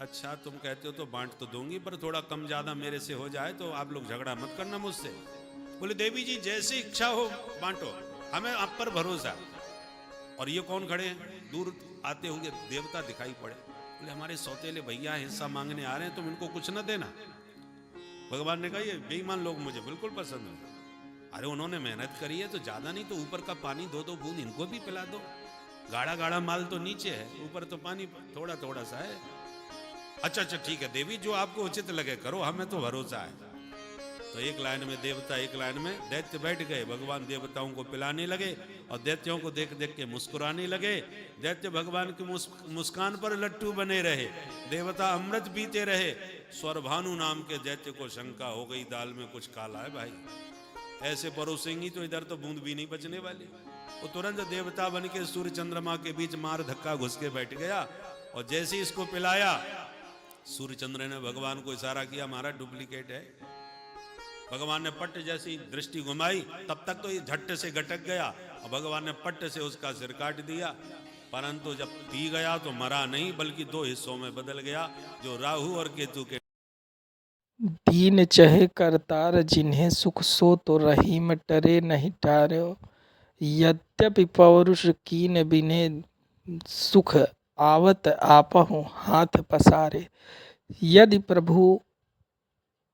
अच्छा तुम कहते हो तो बांट तो दूंगी, पर थोड़ा कम ज्यादा मेरे से हो जाए तो आप लोग झगड़ा मत करना मुझसे। बोले देवी जी जैसी इच्छा हो बांटो, हमें आप पर भरोसा। और ये कौन खड़े हैं? दूर आते हुए देवता दिखाई पड़े। बोले हमारे सौतेले भैया हिस्सा मांगने आ रहे हैं, तुम इनको कुछ न देना। भगवान ने कहा ये बेईमान लोग मुझे बिल्कुल पसंद नहीं। अरे उन्होंने मेहनत करी है तो ज्यादा नहीं तो ऊपर का पानी दो दो बूंद इनको भी पिला दो। गाढ़ा गाढ़ा माल तो नीचे है, ऊपर तो पानी थोड़ा थोड़ा सा है। अच्छा ठीक है देवी, जो आपको उचित लगे करो, हमें तो भरोसा है। तो एक लाइन में देवता, एक लाइन में दैत्य बैठ गए। भगवान देवताओं को पिलाने लगे और दैत्यों को देख देख के मुस्कुराने लगे। दैत्य भगवान की मुस्कान पर लट्टू बने रहे, देवता अमृत पीते रहे। स्वरभानु नाम के दैत्य को शंका हो गई दाल में कुछ काला है भाई, ऐसे परोसेंगी तो इधर तो बूंद भी नहीं बचने वाली। वो तुरंत देवता बन के सूर्य चंद्रमा के बीच मार धक्का घुस के बैठ गया। और जैसे ही इसको पिलाया, सूर्य चंद्र ने भगवान को इशारा किया हमारा डुप्लीकेट है। भगवान ने पट्ट जैसी दृष्टि घुमाई, तब तक तो ये झट्ट से गटक गया और भगवान ने पट्ट से उसका सिर काट दिया। परंतु जब पी गया तो मरा नहीं, बल्कि दो हिस्सों में बदल गया, जो राहु और केतु के। दीन चहे करतार जिन्हें सुख सो तो रहीम टरे नहीं टार्यो। यद्यपि पौरुष कीन बिने सुख आवत आपहु हाथ पसारे। यदि प्रभु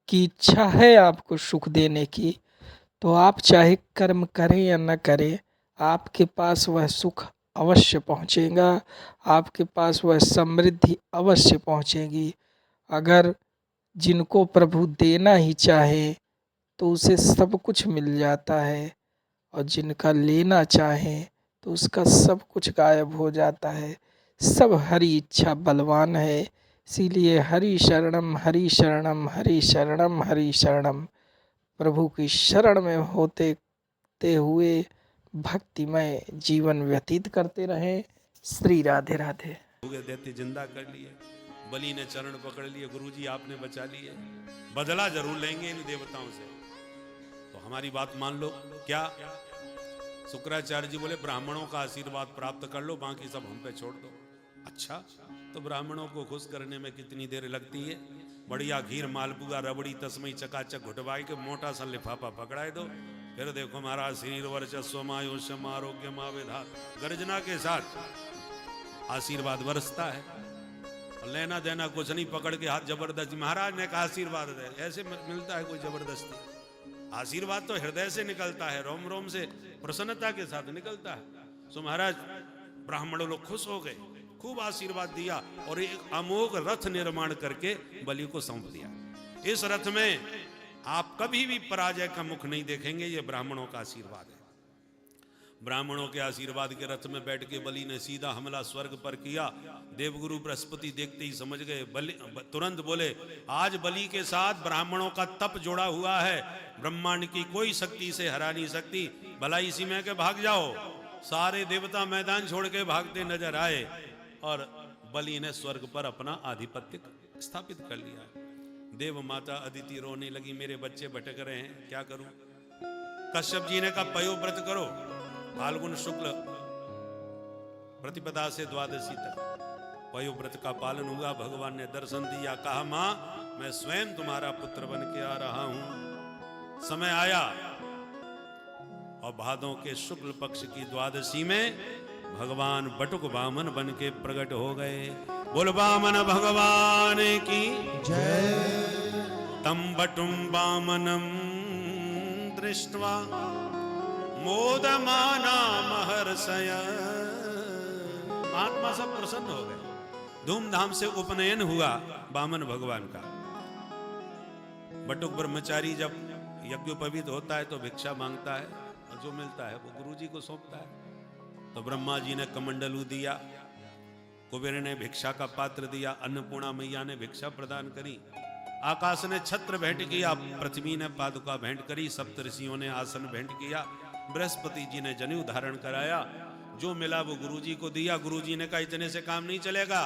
की इच्छा है आपको सुख देने की, तो आप चाहे कर्म करें या न करें, आपके पास वह सुख अवश्य पहुँचेगा, आपके पास वह समृद्धि अवश्य पहुँचेगी। अगर जिनको प्रभु देना ही चाहे तो उसे सब कुछ मिल जाता है, और जिनका लेना चाहे तो उसका सब कुछ गायब हो जाता है। सब हरि इच्छा बलवान है, इसीलिए हरि शरणम हरि शरणम हरि शरणम हरि शरणम। प्रभु की शरण में होते हुए भक्तिमय जीवन व्यतीत करते रहें। श्री राधे राधे। दैत्य जिंदा कर लिए, बलि ने चरण पकड़ लिए, गुरुजी आपने बचा लिए, बदला जरूर लेंगे इन देवताओं से, तो हमारी बात मान लो। क्या शुक्राचार्य जी बोले ब्राह्मणों का आशीर्वाद प्राप्त कर लो, बाकी सब हम पे छोड़ दो। अच्छा, तो ब्राह्मणों को खुश करने में कितनी देर लगती है? बढ़िया घीर मालपुआ रबड़ी तस्मई चकाचक घुटवाई के मोटा सा लिफाफा पकड़ाए दो, फिर देखो महाराज शरीर वर्चस्व आयुष्यम आरोग्यम आविधा गर्जना के साथ आशीर्वाद बरसता है। लेना देना कुछ नहीं, पकड़ के हाथ जबरदस्ती, महाराज ने कहा आशीर्वाद दे, ऐसे मिलता है कोई जबरदस्ती? आशीर्वाद तो हृदय से निकलता है, रोम रोम से प्रसन्नता के साथ निकलता है। सो महाराज ब्राह्मण लोग खुश हो गए, खूब आशीर्वाद दिया और एक अमोघ रथ निर्माण करके बलि को सौंप दिया। इस रथ में आप कभी भी पराजय का मुख नहीं देखेंगे, ये ब्राह्मणों का आशीर्वाद है। ब्राह्मणों के आशीर्वाद के रथ में बैठ के बलि ने सीधा हमला स्वर्ग पर किया। देवगुरु बृहस्पति देखते ही समझ गए, तुरंत बोले आज बलि के साथ ब्राह्मणों का तप जुड़ा हुआ है, ब्रह्मांड की कोई शक्ति से हरा नहीं सकती, भला इसी में के भाग जाओ। सारे देवता मैदान छोड़ के भागते नजर आए और बलि ने स्वर्ग पर अपना आधिपत्य स्थापित कर लिया। देव माता अदिति रोने लगी, मेरे बच्चे भटक रहे हैं, क्या करूं? कश्यप जी ने कहा पयोव्रत करो, फाल्गुन शुक्ल प्रतिपदा से द्वादशी तक पयोव्रत का पालन हुआ। भगवान ने दर्शन दिया, कहा मां मैं स्वयं तुम्हारा पुत्र बन के आ रहा हूं। समय आया और भादों के शुक्ल पक्ष की द्वादशी में भगवान बटुक वामन बन के प्रकट हो गए। बोल वामन भगवान की जय। तम बटुम वामनम दृष्ट्वा मोदमाना महर्षय। महात्मा सब प्रसन्न हो गए, धूमधाम से उपनयन हुआ वामन भगवान का। बटुक ब्रह्मचारी जब यज्ञोपवीत होता है तो भिक्षा मांगता है और जो मिलता है वो गुरुजी को सौंपता है। तो ब्रह्मा जी ने कमंडलू दिया, कुबेर ने भिक्षा का पात्र दिया, अन्नपूर्णा मैया ने भिक्षा प्रदान करी, आकाश ने छत्र भेंट किया, पृथ्वी ने पादुका भेंट करी, सप्त ऋषियों ने आसन भेंट किया, बृहस्पति जी ने जनेऊ धारण कराया। जो मिला वो गुरुजी को दिया। गुरुजी ने कहा इतने से काम नहीं चलेगा,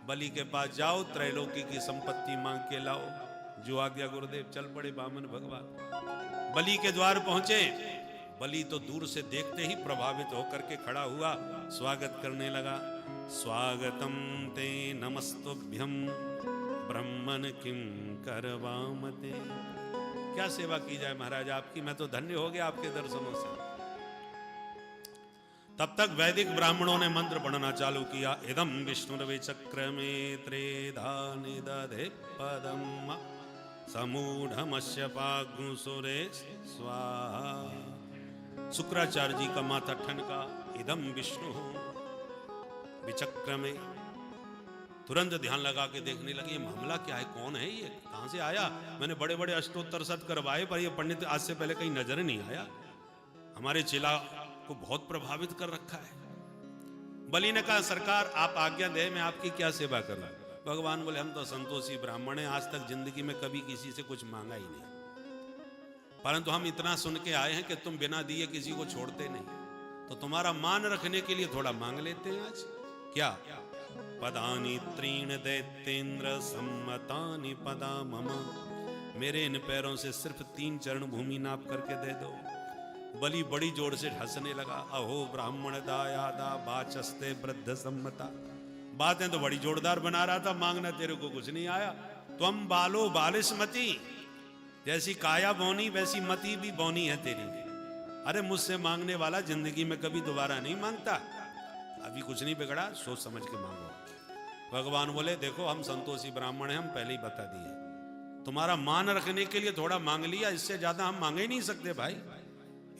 बलि के पास जाओ, त्रैलोकी की संपत्ति मांग के लाओ। जो आ गया गुरुदेव, चल पड़े वामन भगवान। बलि के द्वार पहुंचे। बलि तो दूर से देखते ही प्रभावित होकर के खड़ा हुआ, स्वागत करने लगा। स्वागतम ते नमस्तुभ्यं ब्रह्मन किम करवामते। क्या सेवा की जाए महाराज आपकी, मैं तो धन्य हो गया आपके दर्शनों से। तब तक वैदिक ब्राह्मणों ने मंत्र पढ़ना चालू किया। इदम विष्णुर्वे चक्रमे त्रेधा निदधे पदम समूढ़मस्य पाग्नुसुरे स्वाहा। शुक्राचार्य जी का माथा ठनका। इदम विष्णु विचक्रमे। तुरंत ध्यान लगा के देखने लगे ये मामला क्या है, कौन है ये, कहां से आया। मैंने बड़े बड़े अष्टोत्तर शत करवाए पर ये पंडित आज से पहले कहीं नजर नहीं आया। हमारे चेला को बहुत प्रभावित कर रखा है। बलि ने कहा सरकार आप आज्ञा दे, मैं आपकी क्या सेवा करूं। भगवान बोले हम तो संतोषी ब्राह्मण हैं, आज तक जिंदगी में कभी किसी से कुछ मांगा ही नहीं, परंतु हम इतना सुन के आए हैं कि तुम बिना दिए किसी को छोड़ते नहीं, तो तुम्हारा मान रखने के लिए थोड़ा मांग लेते हैं आज। क्या? पदानि त्रीण दैत्येन्द्र सम्मतानि पदा मम। मेरे इन पैरों से सिर्फ 3 चरण भूमि नाप करके दे दो। बलि बड़ी जोर से हंसने लगा। अहो ब्राह्मण दायादा बाचस्ते वृद्ध सम्मता। बातें तो बड़ी जोरदार बना रहा था, मांगना तेरे को कुछ नहीं आया। त्वम बालो बालिस्मति। जैसी काया बौनी वैसी मति भी बौनी है तेरी। अरे मुझसे मांगने वाला जिंदगी में कभी दोबारा नहीं मांगता। अभी कुछ नहीं बिगड़ा, सोच समझ के मांगो। भगवान बोले देखो हम संतोषी ब्राह्मण हैं, हम पहले ही बता दिए, तुम्हारा मान रखने के लिए थोड़ा मांग लिया, इससे ज्यादा हम मांगे ही नहीं सकते भाई।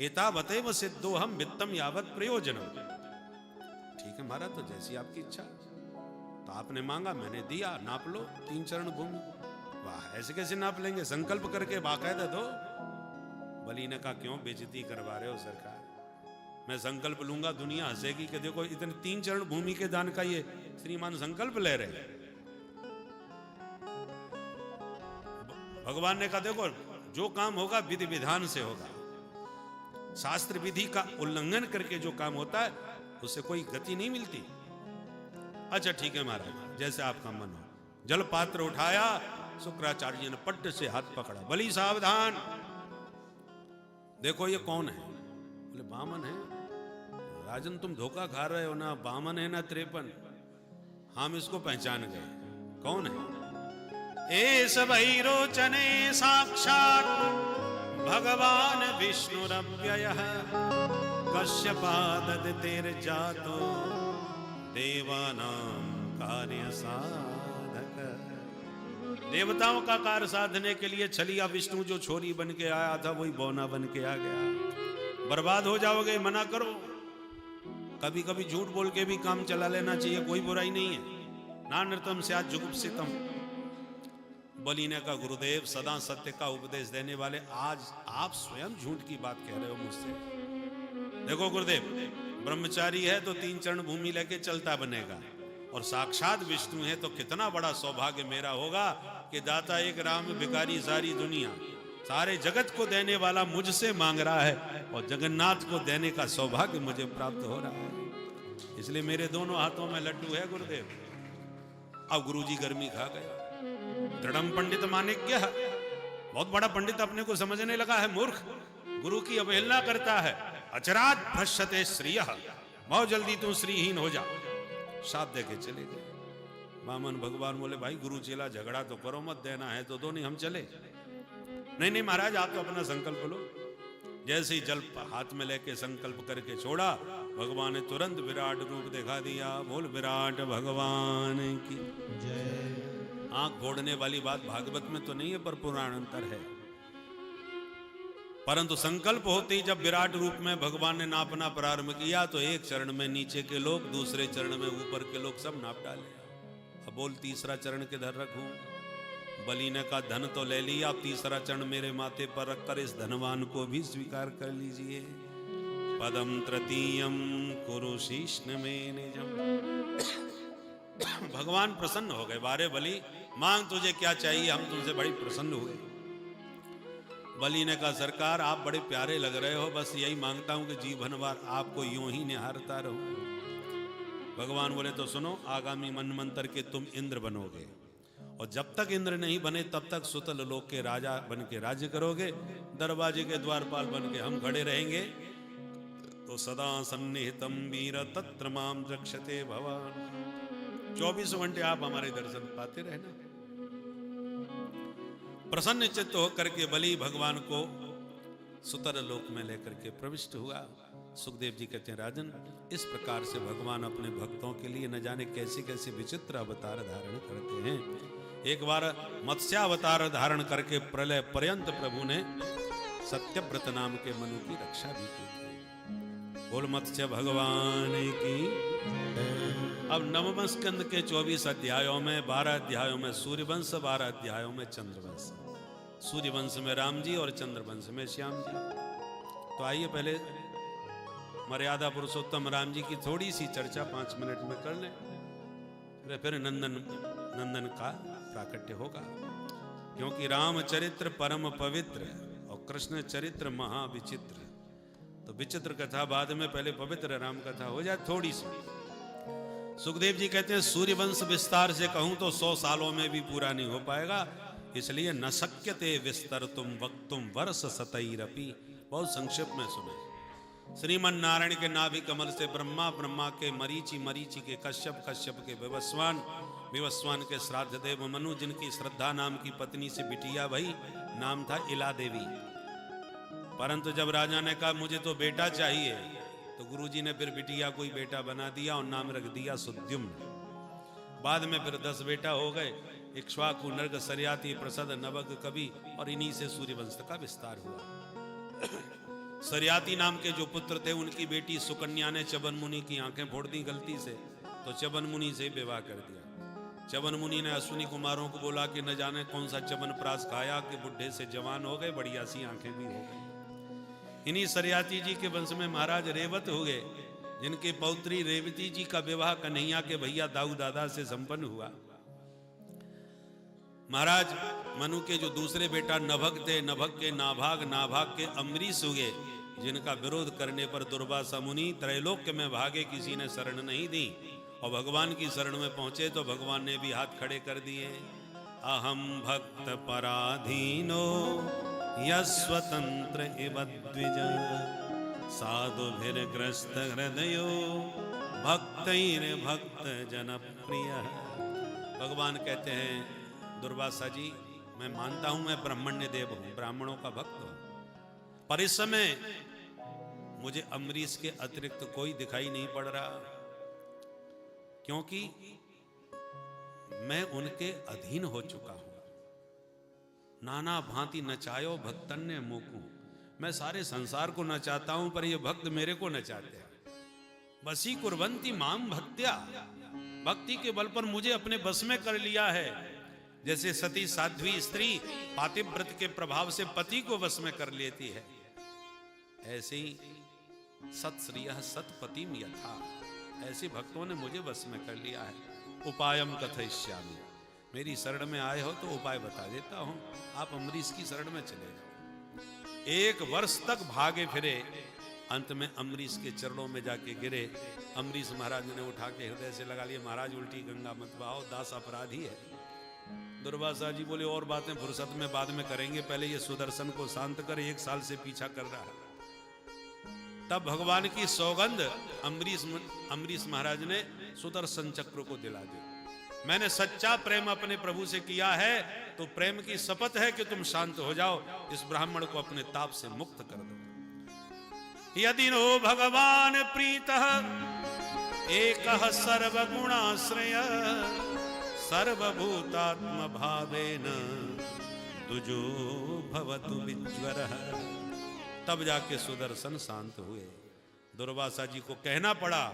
एतावते व सिद्धो हम वित्तम यावत प्रयोजनम। ठीक है महाराज, तो जैसी आपकी इच्छा। तो आपने मांगा, मैंने दिया, नाप लो 3 चरण भूमि। वाह, ऐसे कैसे नाप लेंगे, संकल्प करके बाकायदा दो। बलि ने कहा क्यों बेइज्जती करवा रहे हो सरकार, मैं संकल्प लूंगा दुनिया हंसेगी कि देखो इतने 3 चरण भूमि के दान का ये श्रीमान संकल्प ले रहे हैं। भगवान ने कहा देखो जो काम होगा विधि विधान से होगा, शास्त्र विधि का उल्लंघन करके जो काम होता है उससे कोई गति नहीं मिलती। अच्छा ठीक है महाराज, जैसे आपका मन हो। जल पात्र उठाया, शुक्राचार्य जी ने पट्ट से हाथ पकड़ा। बलि सावधान, देखो ये कौन है। बोले बामन है। राजन तुम धोखा खा रहे हो ना, बामन है ना 53। हम इसको पहचान गए, कौन है। एस भैरोचने साक्षात भगवान विष्णुरव्ययः कश्यपाददितिर्जातो देवानां कार्य साधक। देवताओं का कार्य साधने के लिए छलिया विष्णु जो छोरी बन के आया था वही बौना बन के आ गया। बर्बाद हो जाओगे, मना करो। कभी कभी झूठ बोल के भी काम चला लेना चाहिए, कोई बुराई नहीं है। नानृतम स्यात् जुगुप्सितम। बलि ने कहा गुरुदेव सदा सत्य का उपदेश देने वाले, आज आप स्वयं झूठ की बात कह रहे हो मुझसे। देखो गुरुदेव ब्रह्मचारी है तो 3 चरण भूमि लेके चलता बनेगा, और साक्षात विष्णु है तो कितना बड़ा सौभाग्य मेरा होगा कि दाता एक राम भिखारी सारी दुनिया, सारे जगत को देने वाला मुझसे मांग रहा है, और जगन्नाथ को देने का सौभाग्य मुझे प्राप्त हो रहा है। इसलिए मेरे दोनों हाथों में लड्डू है गुरुदेव। अब गुरुजी गर्मी खा गए। दृढ़म पंडित मानिक्य, बहुत बड़ा पंडित अपने को समझने लगा है मूर्ख, गुरु की अवहेलना करता है। अचरात भ्रश्यते श्रियः, बहुत जल्दी तू श्रीहीन हो जा। शाप दे के चले गए। वामन भगवान बोले भाई गुरु चेला झगड़ा तो करो मत, देना है तो दो, नहीं हम चले। नहीं नहीं महाराज आप तो अपना संकल्प लो। जैसे ही जल हाथ में लेके संकल्प करके छोड़ा, भगवान ने तुरंत विराट रूप दिखा दिया। बोल विराट भगवान की जय। आंख फोड़ने वाली बात भागवत में तो नहीं है, पर पुराण अंतर है। परंतु संकल्प होते ही जब विराट रूप में भगवान ने नापना प्रारंभ किया तो एक चरण में नीचे के लोग, दूसरे चरण में ऊपर के लोग सब नाप डाले। अब बोल तीसरा चरण किधर रखूं। बलि ने कहा धन तो ले लिया, अब तीसरा चरण मेरे माथे पर रखकर इस धनवान को भी स्वीकार कर लीजिए। पदम तृतीयम कुरु शीष्ण में निजम। भगवान प्रसन्न हो गए, बारे बलि मांग तुझे क्या चाहिए, हम तुमसे बड़ी प्रसन्न हुए। बलि ने कहा सरकार आप बड़े प्यारे लग रहे हो, बस यही मांगता हूं कि जीवन भर आपको यूं ही निहारता रहूं। भगवान बोले तो सुनो, आगामी मनमंत्र के तुम इंद्र बनोगे, और जब तक इंद्र नहीं बने तब तक सुतल लोक के राजा बन के राज्य करोगे। दरवाजे के द्वारपाल बन के हम खड़े रहेंगे। तो सदा सन्निहितम वीर तत्र माम रक्षते भवान। 24 घंटे आप हमारे दर्शन पाते रहना। प्रसन्न चित्त होकर के बलि भगवान को सुतर लोक में लेकर के प्रविष्ट हुआ। सुखदेव जी कहते हैं राजन, इस प्रकार से भगवान अपने भक्तों के लिए न जाने कैसे कैसे विचित्र अवतार धारण करते हैं। एक बार मत्स्यावतार धारण करके प्रलय पर्यंत प्रभु ने सत्यव्रत नाम के मनु की रक्षा भी की थी। बोल मत्स्य भगवान की। अब नवम स्कंद के 24 अध्यायों में 12 अध्यायों में सूर्यवंश, 12 अध्यायों में चंद्रवंश। सूर्यवंश में राम जी और चंद्रवंश में श्याम जी। तो आइए पहले मर्यादा पुरुषोत्तम राम जी की थोड़ी सी चर्चा 5 मिनट में कर लें, फिर नंदन का प्राकट्य होगा। क्योंकि राम चरित्र परम पवित्र और कृष्ण चरित्र महाविचित्र। तो विचित्र कथा बाद में, पहले पवित्र राम कथा हो जाए थोड़ी सी। सुखदेव जी कहते हैं सूर्यवंश विस्तार से कहूं तो 100 सालों में भी पूरा नहीं हो पाएगा, इसलिए न शक्यते विस्तर तुम वक्तुम वर्ष सतैरपि। बहुत संक्षिप्त में सुने। श्रीमन नारायण के नाभि कमल से ब्रह्मा, ब्रह्मा के मरीचि, मरीचि के कश्यप, कश्यप के विवस्वान, विवस्वान के श्राद्ध देव मनु, जिनकी श्रद्धा नाम की पत्नी से बिटिया भई, नाम था इला देवी। परंतु जब राजा ने कहा मुझे तो बेटा चाहिए, तो गुरुजी ने फिर बिटिया कोई बेटा बना दिया और नाम रख दिया सुद्युम्न। बाद में फिर 10 बेटा हो गए, इक्ष्वाकु, नर्ग, सरियाती, प्रसद, नवग, कवि, और इन्हीं से सूर्यवंश का विस्तार हुआ। सरियाती नाम के जो पुत्र थे उनकी बेटी सुकन्या ने चवन मुनि की आंखें फोड़ दी गलती से, तो चवन मुनि से विवाह कर दिया। चवन मुनि ने अश्विनी कुमारों को बोला कि न जाने कौन सा चवन प्रास खाया कि बुढ़े से जवान हो गए, बढ़िया सी आंखें भी हो गई। इन्हीं सरियाती जी के वंश में महाराज रेवत हुए, जिनके पौत्री रेवती जी का विवाह कन्हैया के भैया दाऊ दादा से संपन्न हुआ। महाराज मनु के जो दूसरे बेटा नभग थे, नभग के नाभाग, नाभाग के अम्बरीश हुए, जिनका विरोध करने पर दुर्वासा मुनि त्रैलोक्य में भागे, किसी ने शरण नहीं दी, और भगवान की शरण में पहुंचे तो भगवान ने भी हाथ खड़े कर दिए। अहम भक्त पराधीनो यस्वतंत्र इव द्विज, साधुभिर्ग्रस्त हृदयो भक्तैर भक्त जनप्रिय। भगवान कहते हैं दुर्वासा जी, मैं मानता हूं मैं ब्राह्मण्य देव हूं, ब्राह्मणों का भक्त हूं, पर इस समय मुझे अम्बरीश के अतिरिक्त कोई दिखाई नहीं पड़ रहा, क्योंकि मैं उनके अधीन हो चुका हूं। नाना भांति नचायो भक्तन्य मोकू, मैं सारे संसार को नचाता हूं, पर ये भक्त मेरे को नचाते हैं। बसी कुर्वंती माम भक्त्या, भक्ति के बल पर मुझे अपने बस में कर लिया है। जैसे सती साध्वी स्त्री पातिव्रत के प्रभाव से पति को वश में कर लेती है, ऐसे ही सत्श्रियः सत्पतिम यथा, ऐसे भक्तों ने मुझे वश में कर लिया है। उपायम कथयिष्यामि, मेरी शरण में आए हो तो उपाय बता देता हूं, आप अम्बरीश की शरण में चले जाओ। 1 वर्ष तक भागे फिरे, अंत में अम्बरीश के चरणों में जाके गिरे। अम्बरीश महाराज ने उठा के हृदय से लगा लिया, महाराज उल्टी गंगा मत बहाओ, दास अपराधी है। दुर्वासा जी बोले और बातें फुर्सत में बाद में करेंगे, पहले ये सुदर्शन को शांत कर, 1 साल से पीछा कर रहा है। तब भगवान की सौगंध अम्बरीश महाराज ने सुदर्शन चक्र को दिला दी। मैंने सच्चा प्रेम अपने प्रभु से किया है, तो प्रेम की शपथ है कि तुम शांत हो जाओ, इस ब्राह्मण को अपने ताप से मुक्त कर दो। यदि नो भगवान प्रीतः एकः सर्वगुणाश्रय, सर्वभूतात्म भावेन तुजो भवतु विज्वरः। तब जाके सुदर्शन शांत हुए। दुर्वासा जी को कहना पड़ा,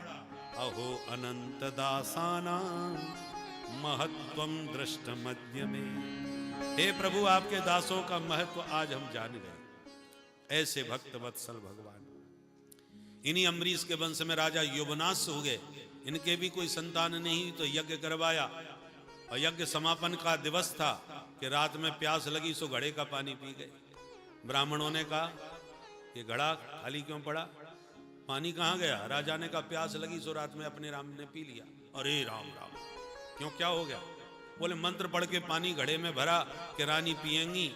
अहो अनंत दासानां महत्वं दृष्ट मध्य में, हे प्रभु आपके दासों का महत्व आज हम जान गए। ऐसे भक्त वत्सल भगवान। इन्हीं अम्बरीश के वंश में राजा योबनास हो गए। इनके भी कोई संतान नहीं तो यज्ञ करवाया, और यज्ञ समापन का दिवस था कि रात में प्यास लगी सो घड़े का पानी पी गए। ब्राह्मणों ने कहा कि घड़ा खाली क्यों पड़ा, पानी कहाँ गया? राजा ने कहा प्यास लगी सो रात में अपने राम ने पी लिया। अरे राम राम, क्यों, क्या हो गया? बोले मंत्र पढ़ के पानी घड़े में भरा कि रानी पिएंगी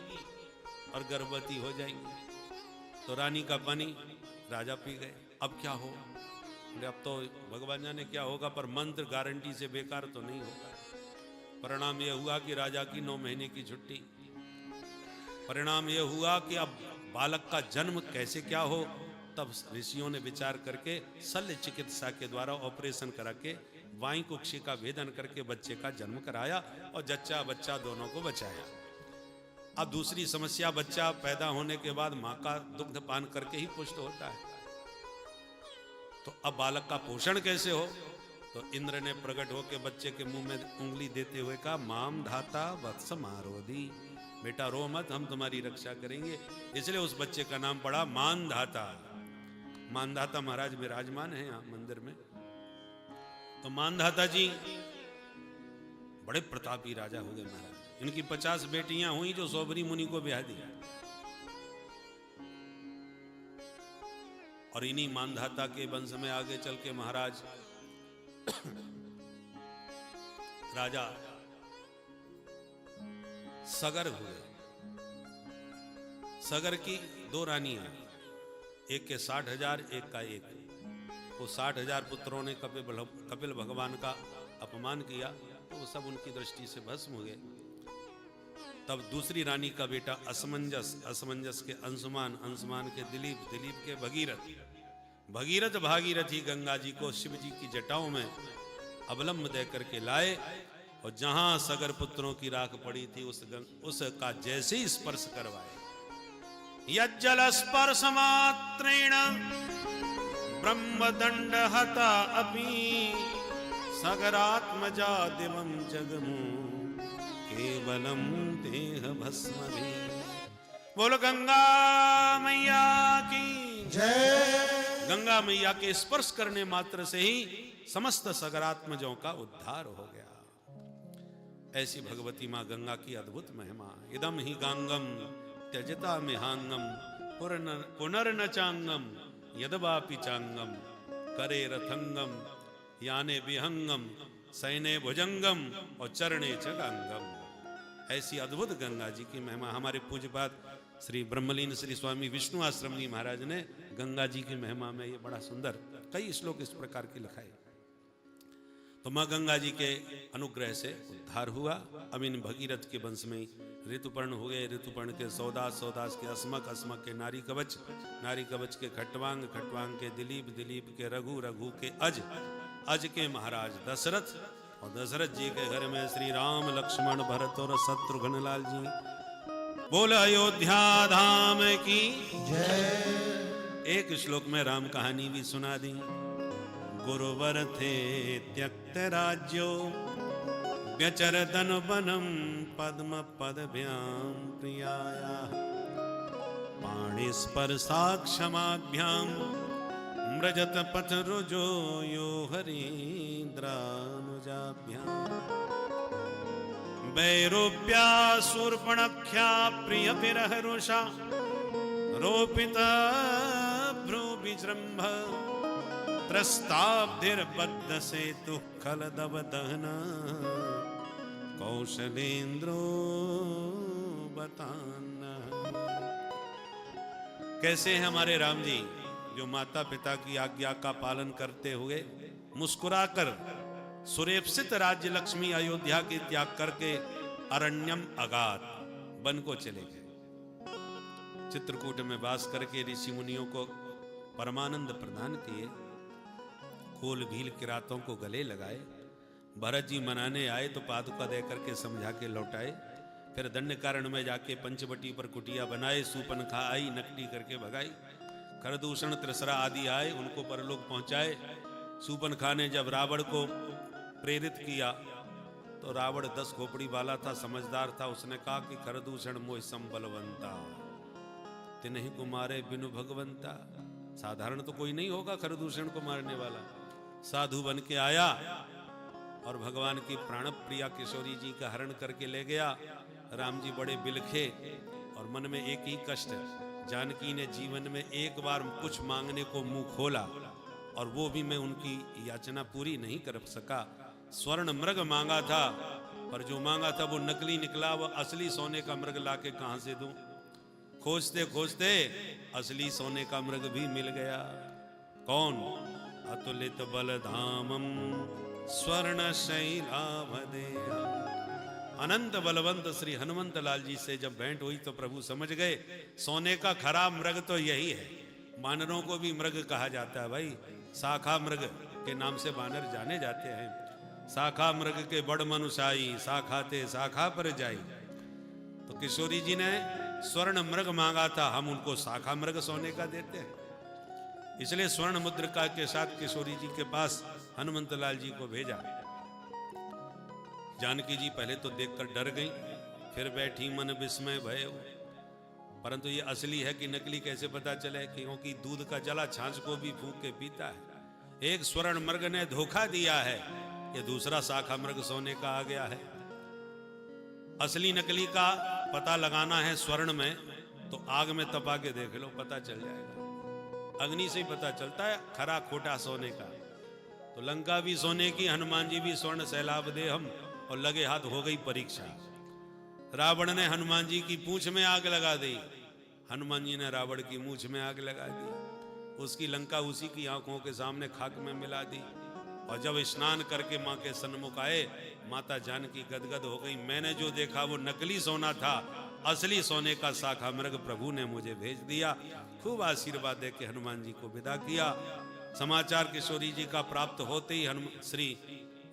और गर्भवती हो जाएंगी। तो रानी का पानी राजा पी गए। अब क्या हो? बोले अब तो भगवान जाने क्या होगा, पर मंत्र गारंटी से बेकार तो नहीं होगा। परिणाम यह हुआ कि राजा की 9 महीने की छुट्टी। परिणाम यह हुआ कि अब बालक का जन्म कैसे क्या हो। तब ऋषियों ने विचार करके शल्य चिकित्सा के द्वारा ऑपरेशन करा के वायु कुक्षी का भेदन करके बच्चे का जन्म कराया और जच्चा बच्चा दोनों को बचाया। अब दूसरी समस्या, बच्चा पैदा होने के बाद मां का दुग्ध पान करके ही पुष्ट होता है, तो अब बालक का पोषण कैसे हो? तो इंद्र ने प्रकट होकर बच्चे के मुंह में उंगली देते हुए कहा, माम धाता वत्स मारोदी, बेटा रो मत, हम तुम्हारी रक्षा करेंगे। इसलिए उस बच्चे का नाम पड़ा मानधाता। मानधाता महाराज विराजमान है यहाँ मंदिर में। तो मानधाता जी बड़े प्रतापी राजा हो गए महाराज। इनकी 50 बेटियां हुई जो सोबरी मुनि को ब्याह दिया। और इन्हीं मानधाता के वंश में आगे चल के महाराज राजा सगर हुए। सगर की 2 रानियां, एक के 60,000, एक का 1। वो 60,000 पुत्रों ने कपिल भगवान का अपमान किया तो वो सब उनकी दृष्टि से भस्म हो गए। तब दूसरी रानी का बेटा असमंजस, असमंजस के अंशुमान, अंशुमान के दिलीप, दिलीप के भगीरथ, भगीरथ भागीरथी गंगा जी को शिव जी की जटाओं में अवलंब दे करके लाए। और जहां सगर पुत्रों की राख पड़ी थी उसका जैसे ही स्पर्श करवाए, यज्जल स्पर्श मात्रेण ब्रह्मदंड हता अपि सगरात्मजा दिवं जगमु केवलम देह भस्म भी। बोलो गंगा मैया की जय। गंगा मैया के स्पर्श करने मात्र से ही समस्त सगरात्मजों का उद्धार हो गया। ऐसी भगवती मां गंगा की अद्भुत महिमा। इदम ही गांगम त्यजता मिहांगम पुनर्न चांगम यदवापि चांगम करे रथंगम याने विहंगम सैने भुजंगम और चरणे चगांगम। ऐसी अद्भुत गंगा जी की महिमा। हमारे पूज्यपाद श्री ब्रह्मलीन श्री स्वामी विष्णु आश्रम जी महाराज ने गंगा जी की महिमा में ये बड़ा सुंदर कई श्लोक इस प्रकार के लिखाए। तो मां गंगा जी के अनुग्रह से उद्धार हुआ। अब इन भगीरथ के वंश में ऋतुपर्ण हो गए। ऋतुपर्ण के सौदास, सौदास के अस्मक, अस्मक के नारी कवच, नारी कवच के खटवांग, खटवांग के दिलीप, दिलीप के रघु, रघु के अज, अज के महाराज दशरथ, और दशरथ जी के घर में श्री राम, लक्ष्मण, भरत और शत्रुघ्न लाल जी। बोल अयोध्या धाम की जय। एक श्लोक में राम कहानी भी सुना दी। गुरुवर थे त्यक्त राज्यो व्यचरदन वनम पद्म पदभ्याम प्रियाया पाणि स्पर्शाक्षमाभ्याम मृजत पथ रुजो यो हरीन्द्रानुजाभ्याम वैरूप्या शूर्पणख्या प्रिय विरह रुषा रोपिता भ्रू विजृंभ त्रस्ताब्धिर्बद्ध सेतु खलदव दहना कौशलेन्द्रो बताना। कैसे हैं हमारे राम जी जो माता पिता की आज्ञा का पालन करते हुए मुस्कुराकर सुरेप्सित राज्य लक्ष्मी अयोध्या के त्याग करके अरण्यम अगाध वन को चले गए। चित्रकूट में वास करके ऋषि मुनियों को परमानंद प्रदान किए। खोल भील किरातों को गले लगाए। भरत जी मनाने आए तो पादुका दे करके समझा के लौटाए। फिर दंड कारण में जाके पंचवटी पर कुटिया बनाए। सूपनखा आई, नकटी करके भगाई। खरदूषण, त्रिसरा आदि आए, उनको परलोक पहुंचाए। सूपनखा ने जब रावण को प्रेरित किया तो तो रावण 10 खोपड़ी वाला था, समझदार था। उसने कहा कि खरदूषण मोहि सम बलवंता, तिन्हि को मारे बिनु भगवंता। साधारण तो कोई नहीं होगा खरदूषण को मारने वाला। साधु बन के आया और भगवान की प्राण प्रिया किशोरी जी का हरण करके ले गया। राम जी बड़े बिलखे और मन में एक ही कष्ट, जानकी ने जीवन में एक बार कुछ मांगने को मुंह खोला और वो भी मैं उनकी याचना पूरी नहीं कर सका। स्वर्ण मृग मांगा था, पर जो मांगा था वो नकली निकला। वो असली सोने का मृग लाके कहां से दूं? खोजते खोजते असली सोने का मृग भी मिल गया। कौन? अतुलित बलधामम स्वर्ण शैलावदेयम। अनंत बलवंत श्री हनुमंत लाल जी से जब भेंट हुई तो प्रभु समझ गए सोने का खरा मृग तो यही है। बानरों को भी मृग कहा जाता है भाई। शाखा मृग के नाम से बानर जाने जाते हैं। शाखा मृग के बड़ मनुषाई, शाखा ते शाखा पर जाई। तो किशोरी जी ने स्वर्ण मृग मांगा था, हम उनको शाखा मृग सोने का देते हैं। इसलिए स्वर्ण मुद्रिका के साथ किशोरी जी के पास हनुमंत लाल जी को भेजा। जानकी जी पहले तो देखकर डर गई, फिर बैठी मन विस्मय भय। परंतु ये असली है कि नकली कैसे पता चले? क्योंकि दूध का जला छाछ को भी फूंक के पीता है। एक स्वर्ण मृग ने धोखा दिया है, ये दूसरा शाखा मृग सोने का आ गया है। असली नकली का पता लगाना है स्वर्ण में, तो आग में तपा के देख लो, पता चल जाएगा। अग्नि से ही पता चलता है खरा खोटा सोने का। तो लंका भी सोने की, हनुमान जी भी स्वर्ण सैलाब दे हम, और लगे हाथ हो गई परीक्षा। रावण ने हनुमान जी की पूंछ में आग लगा दी, हनुमान जी ने रावण की मूंछ में आग लगा दी। उसकी लंका उसी की आंखों के सामने खाक में मिला दी। और जब स्नान करके मां के सन्मुख आए, माता जानकी गदगद हो गई। मैंने जो देखा वो नकली सोना था, असली सोने का शाखा मृग प्रभु ने मुझे भेज दिया। खूब आशीर्वाद दे के हनुमान जी को विदा किया। समाचार किशोरी जी का प्राप्त होते ही श्री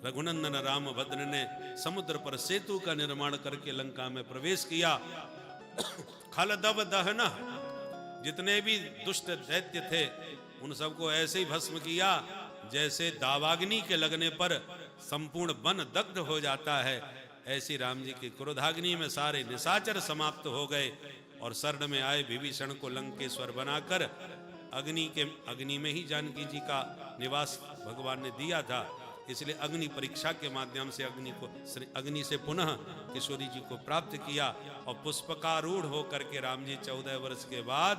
रघुनंदन रामभद्र ने समुद्र पर सेतु का निर्माण करके लंका में प्रवेश किया। खल दब दहना, जितने भी दुष्ट दैत्य थे उन सबको ऐसे ही भस्म किया जैसे दावाग्नि के लगने पर संपूर्ण वन दग्ध हो जाता है। ऐसी राम जी की क्रोधाग्नि में सारे निशाचर समाप्त हो गए और शरण में आए विभीषण को लंकेश्वर बनाकर अग्नि में ही जानकी जी का निवास भगवान ने दिया था। इसलिए अग्नि परीक्षा के माध्यम से अग्नि से पुनः किशोरी जी को प्राप्त किया और पुष्पकारूढ़ होकर के राम जी 14 वर्ष के बाद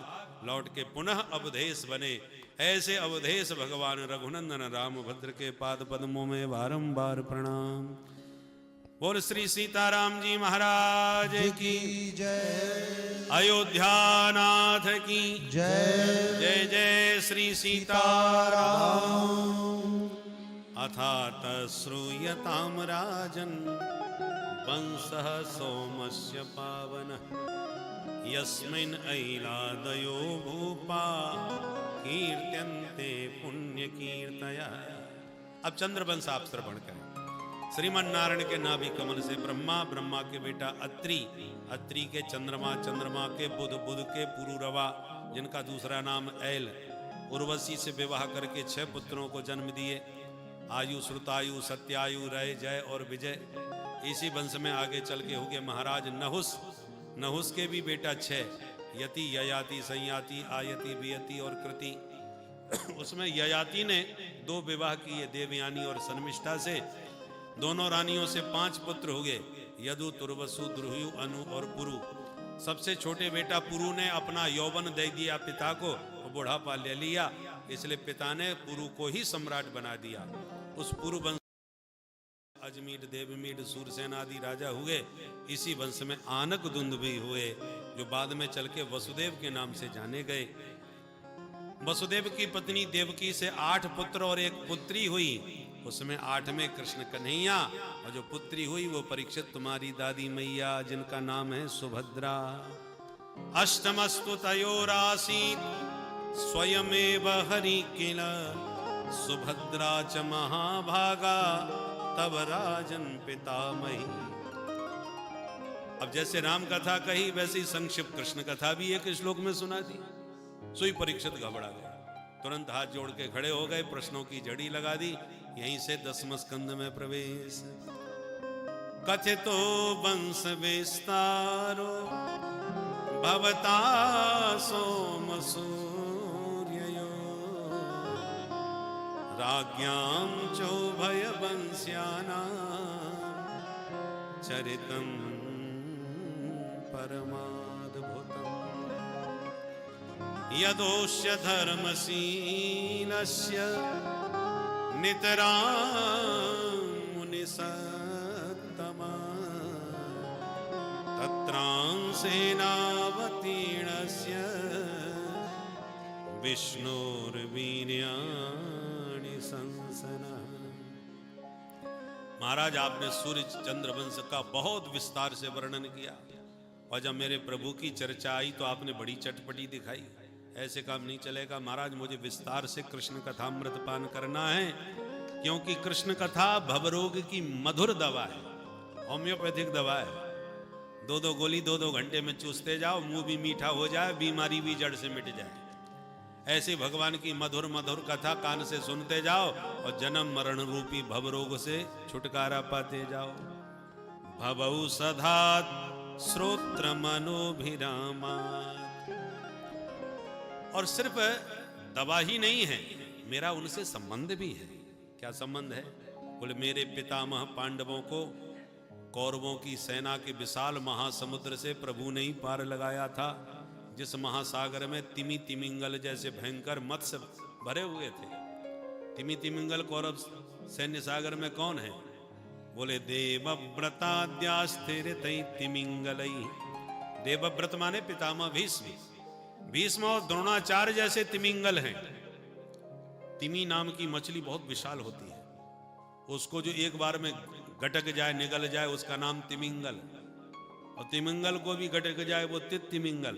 लौट के पुनः अवधेश बने। ऐसे अवधेश भगवान रघुनंदन रामभद्र के पाद पद्मों में बारंबार प्रणाम। बोल श्री सीताराम जी महाराज की जय। अयोध्या नाथ की जय। जय जय श्री सीताराम। अथात श्रूयताम राजन वंशः सोमस्य पावनः यस्मिन् ऐलादयो भूपा कीर्त्यन्ते पुण्य कीर्तया। अब चंद्रवंश आप श्रवण करें। श्रीमन नारायण के नाभि कमल से ब्रह्मा, ब्रह्मा के बेटा अत्रि, अत्रि के चंद्रमा, चंद्रमा के बुध, बुध के पुरुरवा जिनका दूसरा नाम ऐल, उर्वशी से विवाह करके 6 पुत्रों को जन्म दिए। आयु, श्रुतायु, सत्यायु, रय, जय और विजय। इसी वंश में आगे चल के हो गए महाराज नहुस। नहुस के भी बेटा 6, यति, ययाति, संयाति, आयति, वियति और कृति। उसमें ययाति ने 2 विवाह किए, देवयानी और शर्मिष्ठा से। दोनों रानियों से 5 पुत्र हो गए, यदु, तुर्वसु, द्रुहु, अनु और पुरु। सबसे छोटे बेटा पुरु ने अपना यौवन दे दिया पिता को और बुढ़ापा ले लिया, इसलिए पिता ने पुरु को ही सम्राट बना दिया। उस पुरु वंश अजमीर, देवमीर, सूरसेन आदि राजा हुए। इसी वंश में आनक दुंद भी हुए, जो बाद में चल के वसुदेव के नाम से जाने गए। वसुदेव की पत्नी देवकी से 8 पुत्र और 1 पुत्री हुई। उसमें 8वें कृष्ण कन्हैया, और जो पुत्री हुई वो परीक्षित तुम्हारी दादी मैया, जिनका नाम है सुभद्रा। अष्टमस्तु तयोरासीत् स्वयमेव हरि किल सुभद्रा च महाभागा तब राजन पितामही। अब जैसे राम कथा कही वैसी संक्षिप्त कृष्ण कथा भी एक श्लोक में सुना दी। सोई परीक्षित घबरा गए, तुरंत हाथ जोड़ के खड़े हो गए, प्रश्नों की जड़ी लगा दी। यहीं से 10वें स्कंद में प्रवेश। कथितो वंश विस्तारो भवता सोम सूर्ययो राज्ञां चोभय वंश्यानां चरितं परमाद्भुतम् यदोष्य धर्मशीलस्य नितरां मुनिसत्तमा तत्रांसेनावतीर्णस्य विष्णोर्वीर्याणि संसनः। महाराज, आपने सूर्य चंद्र वंश का बहुत विस्तार से वर्णन किया और जब मेरे प्रभु की चर्चा आई तो आपने बड़ी चटपटी दिखाई। ऐसे काम नहीं चलेगा महाराज, मुझे विस्तार से कृष्ण कथामृत पान करना है, क्योंकि कृष्ण कथा भवरोग की मधुर दवा है, होम्योपैथिक दवा है। 2-2 गोली 2-2 घंटे में चूसते जाओ, मुंह भी मीठा हो जाए, बीमारी भी जड़ से मिट जाए। ऐसे भगवान की मधुर मधुर कथा कान से सुनते जाओ और जन्म मरण रूपी भवरोग से छुटकारा पाते जाओ। भवौ सदा श्रोत्र मनोभिरामा। और सिर्फ दवा ही नहीं है, मेरा उनसे संबंध भी है। क्या संबंध है? बोले मेरे पितामह पांडवों को कौरवों की सेना के विशाल महासमुद्र से प्रभु ने ही पार लगाया था, जिस महासागर में तिमी तिमिंगल जैसे भयंकर मत्स्य भरे हुए थे। तिमी तिमिंगल कौरव सैन्य सागर में कौन है? बोले देवव्रताद्यास्थिर तई तिमिंगलई। देवव्रत माने पितामह भीष्म। भीष्म और द्रोणाचार्य जैसे तिमिंगल हैं। तिमी नाम की मछली बहुत विशाल होती है, उसको जो एक बार में गटक जाए निगल जाए उसका नाम तिमिंगल, और तिमिंगल को भी गटक जाए वो तिमिंगल।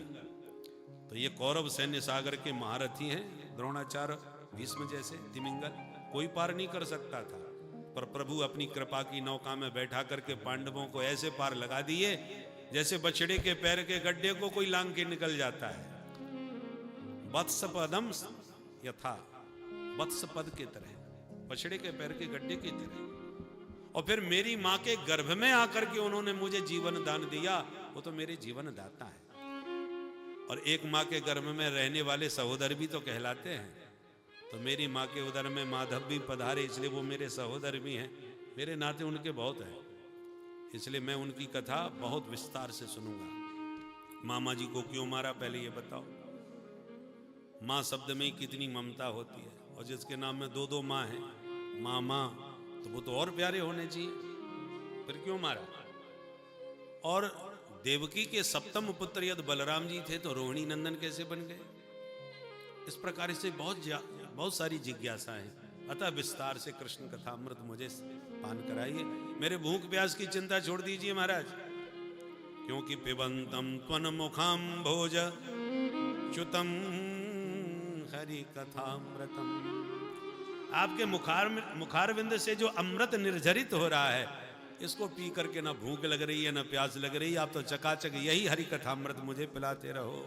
तो ये कौरव सैन्य सागर के महारथी हैं, द्रोणाचार्य भीष्म जैसे तिमिंगल। कोई पार नहीं कर सकता था, पर प्रभु अपनी कृपा की नौका में बैठा करके पांडवों को ऐसे पार लगा दिए जैसे बछड़े के पैर के गड्ढे को कोई लांग के निकल जाता है। वत्स पदम यथा, वत्स पद के तरह, बछड़े के पैर के गड्ढे की तरह। और फिर मेरी माँ के गर्भ में आकर के उन्होंने मुझे जीवन दान दिया, वो तो मेरे जीवन दाता है। और एक माँ के गर्भ में रहने वाले सहोदर भी तो कहलाते हैं। तो मेरी माँ के उदर में माधव भी पधारे, इसलिए वो मेरे सहोदर भी हैं। मेरे नाते उनके बहुत हैं, इसलिए मैं उनकी कथा बहुत विस्तार से सुनूंगा। मामा जी को क्यों मारा, पहले ये बताओ। माँ शब्द में कितनी ममता होती है, और जिसके नाम में 2-2 माँ हैं, मामा, तो वो तो और प्यारे होने चाहिए, फिर क्यों मारा? और देवकी के सप्तम पुत्र यदि बलराम जी थे तो रोहिणी नंदन कैसे बन गए? इस प्रकार से बहुत सारी जिज्ञासा है। अतः विस्तार से कृष्ण कथा अमृत मुझे पान कराइए। मेरे भूख प्यास की चिंता छोड़ दीजिए महाराज, क्योंकि पिबंतम त्वन मुखाम भोज च्युतम हरि कथामृतम। आपके मुखारविंद से जो अमृत निर्झरित हो रहा है, इसको पी करके ना भूख लग रही है ना प्यास लग रही है। आप तो चकाचक यही हरि कथामृत मुझे पिलाते रहो।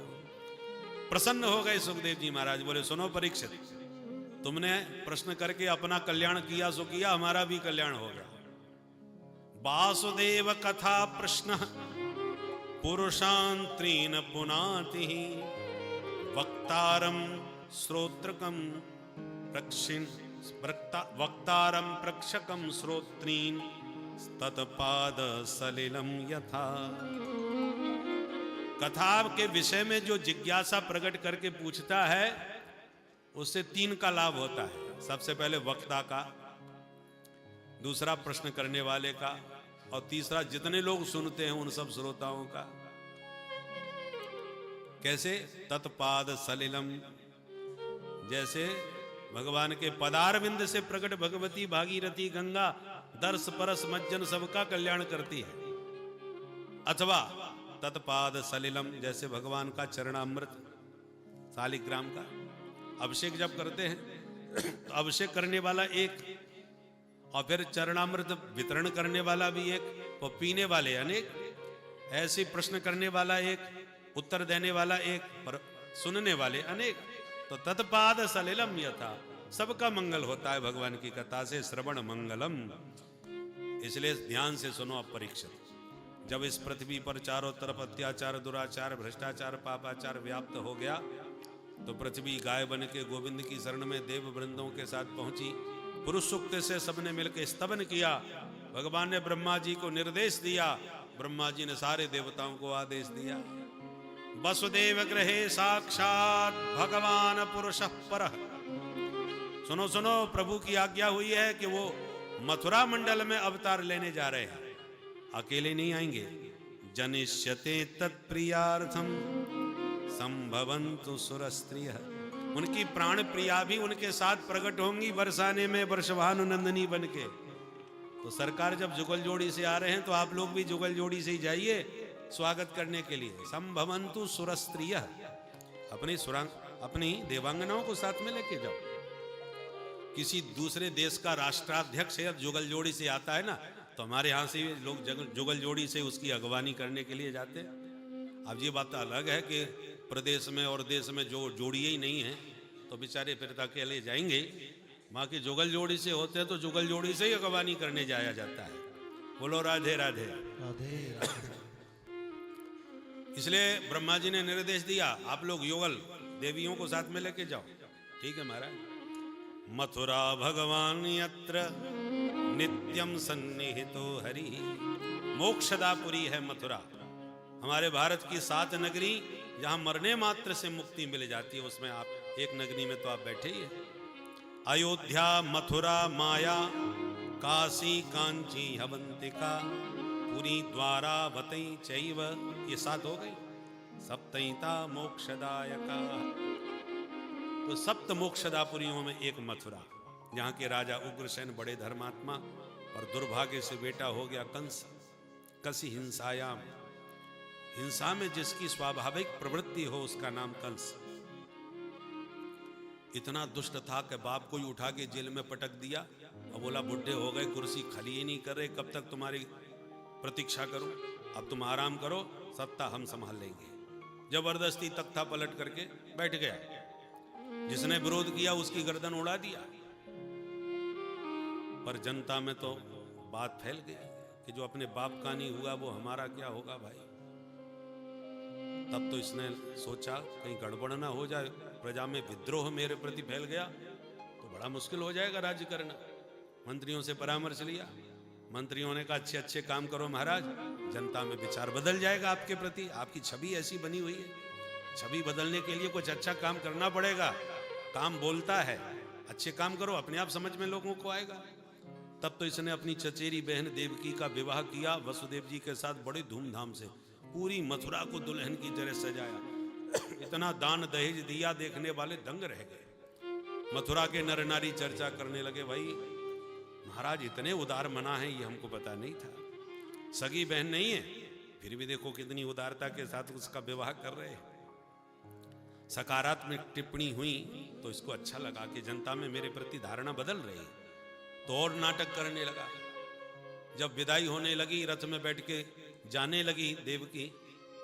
प्रसन्न हो गए सुखदेव जी महाराज। बोले सुनो परीक्षित, तुमने प्रश्न करके अपना कल्याण किया सो किया, हमारा भी कल्याण हो गया। वासुदेव कथा प्रश्न पुरुषांत्रीन पुनाति वक्तारम श्रोत्रकम प्रक्षिण वक्तारम प्रक्षकम श्रोत्रीन तत्पाद सलिलम यथा। कथा के विषय में जो जिज्ञासा प्रकट करके पूछता है, उससे 3 का लाभ होता है। सबसे पहले वक्ता का, दूसरा प्रश्न करने वाले का, और तीसरा जितने लोग सुनते हैं उन सब श्रोताओं का। कैसे? तत्पाद सलिलम, जैसे भगवान के पदारविंद से प्रकट भगवती भागीरथी गंगा दर्श परस मज्जन सबका कल्याण करती है। अथवा तत्पाद सलिलम, जैसे भगवान का चरणामृत शालिग्राम का अभिषेक जब करते हैं तो अभिषेक करने वाला एक, और फिर चरणामृत वितरण करने वाला भी एक, और पीने वाले अनेक। ऐसे प्रश्न करने वाला एक, उत्तर देने वाला एक, पर सुनने वाले अनेक। तो तत्पाद सलिलम यथा, सबका मंगल होता है भगवान की कथा से। श्रवण मंगलम, इसलिए ध्यान से सुनो अब परीक्षित। जब इस पृथ्वी पर चारों तरफ अत्याचार, दुराचार, भ्रष्टाचार, पापाचार व्याप्त हो गया तो पृथ्वी गाय बन के गोविंद की शरण में देव वृंदों के साथ पहुंची। पुरुष सूक्त से सबने मिलकर स्तवन किया। भगवान ने ब्रह्मा जी को निर्देश दिया, ब्रह्मा जी ने सारे देवताओं को आदेश दिया। वसुदेव गृहे साक्षात भगवान पुरुषः परः। सुनो सुनो, प्रभु की आज्ञा हुई है कि वो मथुरा मंडल में अवतार लेने जा रहे हैं, अकेले नहीं आएंगे। जनिष्यते तत्प्रियार्थम संभवन्तु सुरस्त्रियः। उनकी प्राण प्रिया भी उनके साथ प्रकट होंगी बरसाने में वर्षभानुनंदिनी बन के। तो सरकार जब जुगल जोड़ी से आ रहे हैं तो आप लोग भी जुगल जोड़ी से ही जाइए स्वागत करने के लिए। संभवन्तु सुरस्त्रियः, अपनी देवांगनाओं को साथ में लेके जाओ। किसी दूसरे देश का राष्ट्राध्यक्ष जुगल जोड़ी से आता है ना, तो हमारे यहाँ से लोग जुगल जोड़ी से उसकी अगवानी करने के लिए जाते हैं। अब ये बात अलग है कि प्रदेश में और देश में जो जोड़िए ही नहीं है तो बेचारे फिर अकेले जाएंगे। वहाँ की जुगल जोड़ी से होते हैं तो जुगल जोड़ी से ही अगवानी करने जाया जाता है। बोलो राधे राधे राधे राधे। इसलिए ब्रह्मा जी ने निर्देश दिया, आप लोग युगल देवियों को साथ में लेके जाओ। ठीक है महाराज। मथुरा भगवान यत्र नित्यम सन्निहितो हरि। मोक्षदापुरी है मथुरा, हमारे भारत की 7 नगरी जहां मरने मात्र से मुक्ति मिल जाती है, उसमें आप एक नगरी में तो आप बैठे ही है। अयोध्या, मथुरा, माया, काशी, कांची, अवंतिका, पुरी, द्वारा, वतई चैव, ये 7 हो गई। सप्तैता मोक्षदायका। तो सप्त मोक्षदापुरियों में एक मथुरा, जहाँ के राजा उग्रसेन बड़े धर्मात्मा, और दुर्भाग्य से बेटा हो गया कंस। कसी हिंसायाम, हिंसा में जिसकी स्वाभाविक प्रवृत्ति हो उसका नाम कंस। इतना दुष्ट था कि बाप को ही उठा के जेल में पटक दिया और बोला बुढ़े हो गए, कुर्सी खाली ही नहीं कर रहे, कब तक तुम्हारी प्रतीक्षा करूं, अब तुम आराम करो, सत्ता हम संभाल लेंगे। जबरदस्ती तख्ता पलट करके बैठ गया। जिसने विरोध किया उसकी गर्दन उड़ा दिया। पर जनता में तो बात फैल गई कि जो अपने बाप का नहीं हुआ वो हमारा क्या होगा भाई। तब तो इसने सोचा कहीं गड़बड़ ना हो जाए, प्रजा में विद्रोह मेरे प्रति फैल गया तो बड़ा मुश्किल हो जाएगा राज्य करना। मंत्रियों से परामर्श लिया। मंत्रियों ने कहा अच्छे अच्छे काम करो महाराज, जनता में विचार बदल जाएगा आपके प्रति। आपकी छवि ऐसी बनी हुई है, छवि बदलने के लिए कुछ अच्छा काम करना पड़ेगा। काम बोलता है, अच्छे काम करो, अपने आप समझ में लोगों को आएगा। तब तो इसने अपनी चचेरी बहन देवकी का विवाह किया वसुदेव जी के साथ बड़ी धूमधाम से। पूरी मथुरा को दुल्हन की तरह सजाया। इतना दान दहेज दिया, देखने वाले दंग रह गए। मथुरा के नर नारी चर्चा करने लगे, भाई महाराज इतने उदार मना है, ये हमको पता नहीं था। सगी बहन नहीं है, फिर भी देखो कितनी उदारता के साथ उसका विवाह कर रहे हैं। सकारात्मक टिप्पणी हुई तो इसको अच्छा लगा कि जनता में मेरे प्रति धारणा बदल रही है, तो और नाटक करने लगा। जब विदाई होने लगी, रथ में बैठ के जाने लगी देवकी,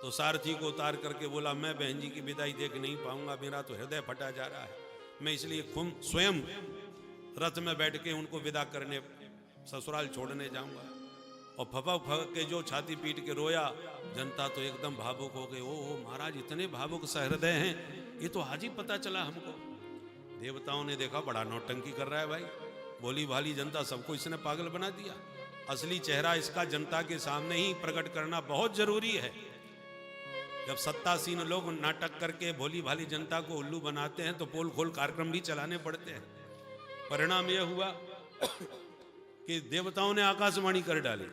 तो सारथी को उतार करके बोला मैं बहन जी की विदाई देख नहीं पाऊंगा, मेरा तो हृदय फटा जा रहा है, मैं इसलिए खुद स्वयं रथ में बैठ के उनको विदा करने ससुराल छोड़ने जाऊंगा। और फपा फक के जो छाती पीट के रोया, जनता तो एकदम भावुक हो गई। ओ महाराज इतने भावुक सहृदय हैं, ये तो आज ही पता चला हमको। देवताओं ने देखा बड़ा नौटंकी कर रहा है भाई, भोली भाली जनता सबको इसने पागल बना दिया। असली चेहरा इसका जनता के सामने ही प्रकट करना बहुत जरूरी है। जब सत्तासीन लोग नाटक करके भोली भाली जनता को उल्लू बनाते हैं तो पोल खोल कार्यक्रम भी चलाने पड़ते हैं। परिणाम यह हुआ कि देवताओं ने आकाशवाणी कर डाली,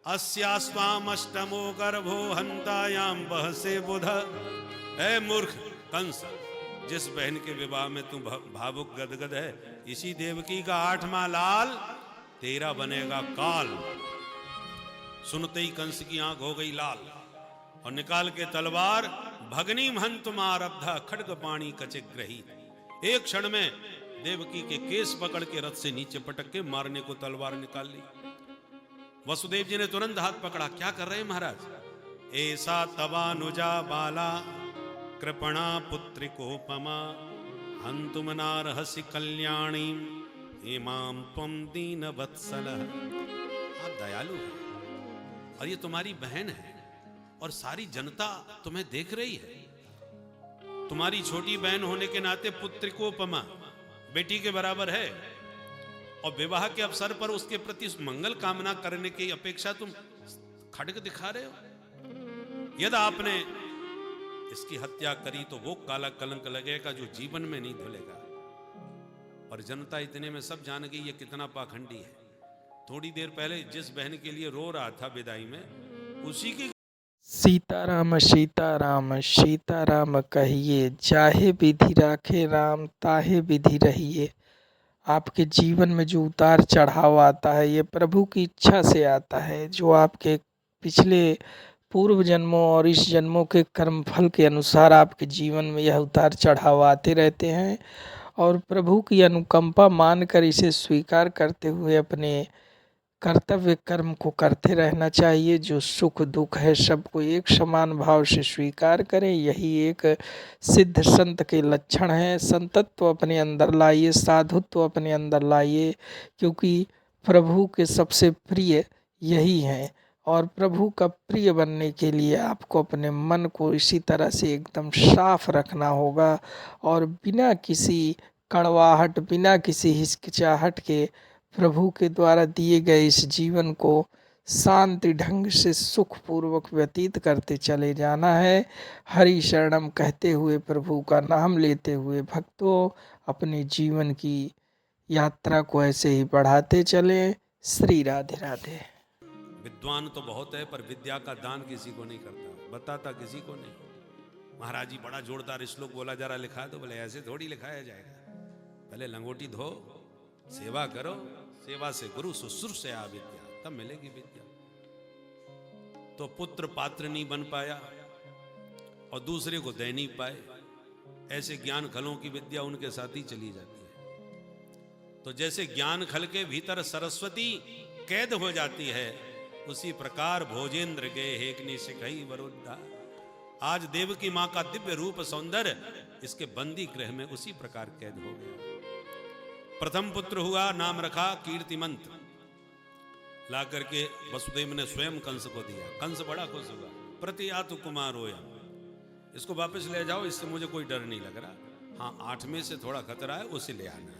अस्यास्वाम अष्टमो गर्भो हंतायाम बहसे बुध। ऐ मूर्ख कंस, जिस बहन के विवाह में तू भावुक गदगद है, इसी देवकी का 8वां लाल तेरा बनेगा काल। सुनते ही कंस की आंख हो गई लाल और निकाल के तलवार भगनी महंतुमारब्धा खड्ग पाणी कचिग्रही। एक क्षण में देवकी के केस पकड़ के रथ से नीचे पटक के मारने को तलवार निकाल ली। वसुदेव जी ने तुरंत हाथ पकड़ा, क्या कर रहे हैं महाराज? ऐसा तवानुजा बाला कृपणा पुत्रिकोपमा हंतुम नारहसि कल्याणी इमाम त्वं दीन वत्सल। आप दयालु है, और ये तुम्हारी बहन है, और सारी जनता तुम्हें देख रही है। तुम्हारी छोटी बहन होने के नाते पुत्र को उपमा बेटी के बराबर है, और विवाह के अवसर पर उसके प्रति मंगल कामना करने की अपेक्षा तुम खड्ग दिखा रहे हो। यदि आपने इसकी हत्या करी तो वो काला कलंक लगेगा जो जीवन में नहीं धुलेगा। और जनता इतने में सब जान गई ये कितना पाखंडी है। थोड़ी देर पहले जिस बहन के लिए रो रहा था विदाई में, उसी की सीताराम सीताराम सीताराम कहिए, जाहे विधि राखे राम ताहे विधि रहिए। आपके जीवन में जो उतार चढ़ाव आता है ये प्रभु की इच्छा से आता है, जो आपके पिछले पूर्व जन्मों और इस जन्मों के कर्मफल के अनुसार आपके जीवन में यह उतार चढ़ाव आते रहते हैं। और प्रभु की अनुकंपा मानकर इसे स्वीकार करते हुए अपने कर्तव्य कर्म को करते रहना चाहिए। जो सुख दुख है सबको एक समान भाव से स्वीकार करें, यही एक सिद्ध संत के लक्षण हैं। संतत्व अपने अंदर लाइए, साधुत्व अपने अंदर लाइए, क्योंकि प्रभु के सबसे प्रिय यही हैं। और प्रभु का प्रिय बनने के लिए आपको अपने मन को इसी तरह से एकदम साफ रखना होगा, और बिना किसी कड़वाहट, बिना किसी हिचकिचाहट के प्रभु के द्वारा दिए गए इस जीवन को शांति ढंग से सुखपूर्वक व्यतीत करते चले जाना है। हरि शरणम कहते हुए, प्रभु का नाम लेते हुए भक्तों अपने जीवन की यात्रा को ऐसे ही बढ़ाते चलें। श्री राधे राधे। विद्वान तो बहुत है पर विद्या का दान किसी को नहीं करता, बताता किसी को नहीं। महाराज जी बड़ा जोरदार श्लोक बोला, जरा लिखा दो। बोले ऐसे थोड़ी लिखाया जाएगा, पहले लंगोटी धो, सेवा करो, सेवा से गुरु, शुश्रूषया विद्या, तब मिलेगी विद्या। तो पुत्र पात्र नहीं बन पाया और दूसरे को दे नहीं पाए, ऐसे ज्ञान खलों की विद्या उनके साथ ही चली जाती है। तो जैसे ज्ञान खल के भीतर सरस्वती कैद हो जाती है, उसी प्रकार भोजेंद्र गए हेकनी सिकई वरुद्धा। आज देवकी मां का दिव्य रूप सौंदर्य इसके बंदी गृह में उसी प्रकार कैद हो गया। प्रथम पुत्र हुआ, नाम रखा कीर्तिमंत। ला करके वसुदेव ने स्वयं कंस को दिया। कंस बड़ा खुश हुआ, प्रतियातु कुमार होया, इसको वापस ले जाओ, इससे मुझे कोई डर नहीं लग रहा। हाँ, 8 में से थोड़ा खतरा है, उसे ले आना।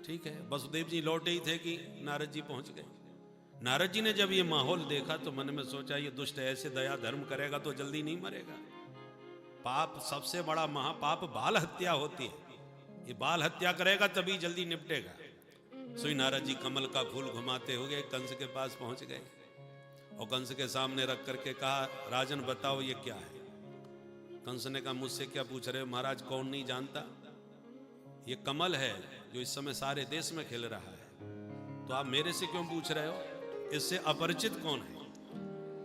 ठीक है, वसुदेव जी लौटे ही थे कि नारद जी पहुंच गए। नारद जी ने जब ये माहौल देखा तो मन में सोचा, ये दुष्ट ऐसे दया धर्म करेगा तो जल्दी नहीं मरेगा। पाप सबसे बड़ा महापाप बाल हत्या होती है, ये बाल हत्या करेगा तभी जल्दी निपटेगा। सोई नारद जी कमल का फूल घुमाते हुए कंस के पास पहुंच गए और कंस के सामने रख करके कहा, राजन बताओ ये क्या है। कंस ने कहा, मुझसे क्या पूछ रहे हो महाराज, कौन नहीं जानता, ये कमल है जो इस समय सारे देश में खिल रहा है, तो आप मेरे से क्यों पूछ रहे हो, इससे अपरिचित कौन है।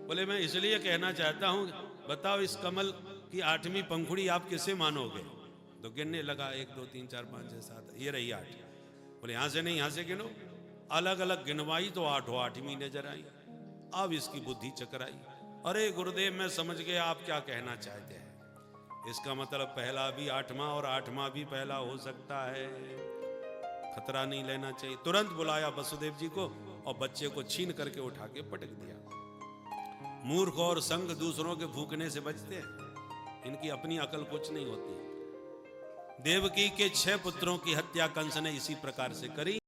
बोले मैं इसलिए कहना चाहता हूं, बताओ इस कमल की 8वीं पंखुड़ी आप किसे मानोगे। तो गिनने लगा, 1 2 3 4 5 6 7, ये रही 8। बोले यहां से नहीं, यहां से गिनो। अलग अलग गिनवाई तो 8वीं नजर आई। अब इसकी बुद्धि चकराई, अरे गुरुदेव मैं समझ गया आप क्या कहना चाहते हैं, इसका मतलब पहला भी 8वां और 8वां भी पहला हो सकता है, खतरा नहीं लेना चाहिए। तुरंत बुलाया वसुदेव जी को और बच्चे को छीन करके उठा के पटक दिया। मूर्ख और संग दूसरों के भूखने से बचते हैं, इनकी अपनी अकल कुछ नहीं होती। देवकी के 6 पुत्रों की हत्या कंस ने इसी प्रकार से करी।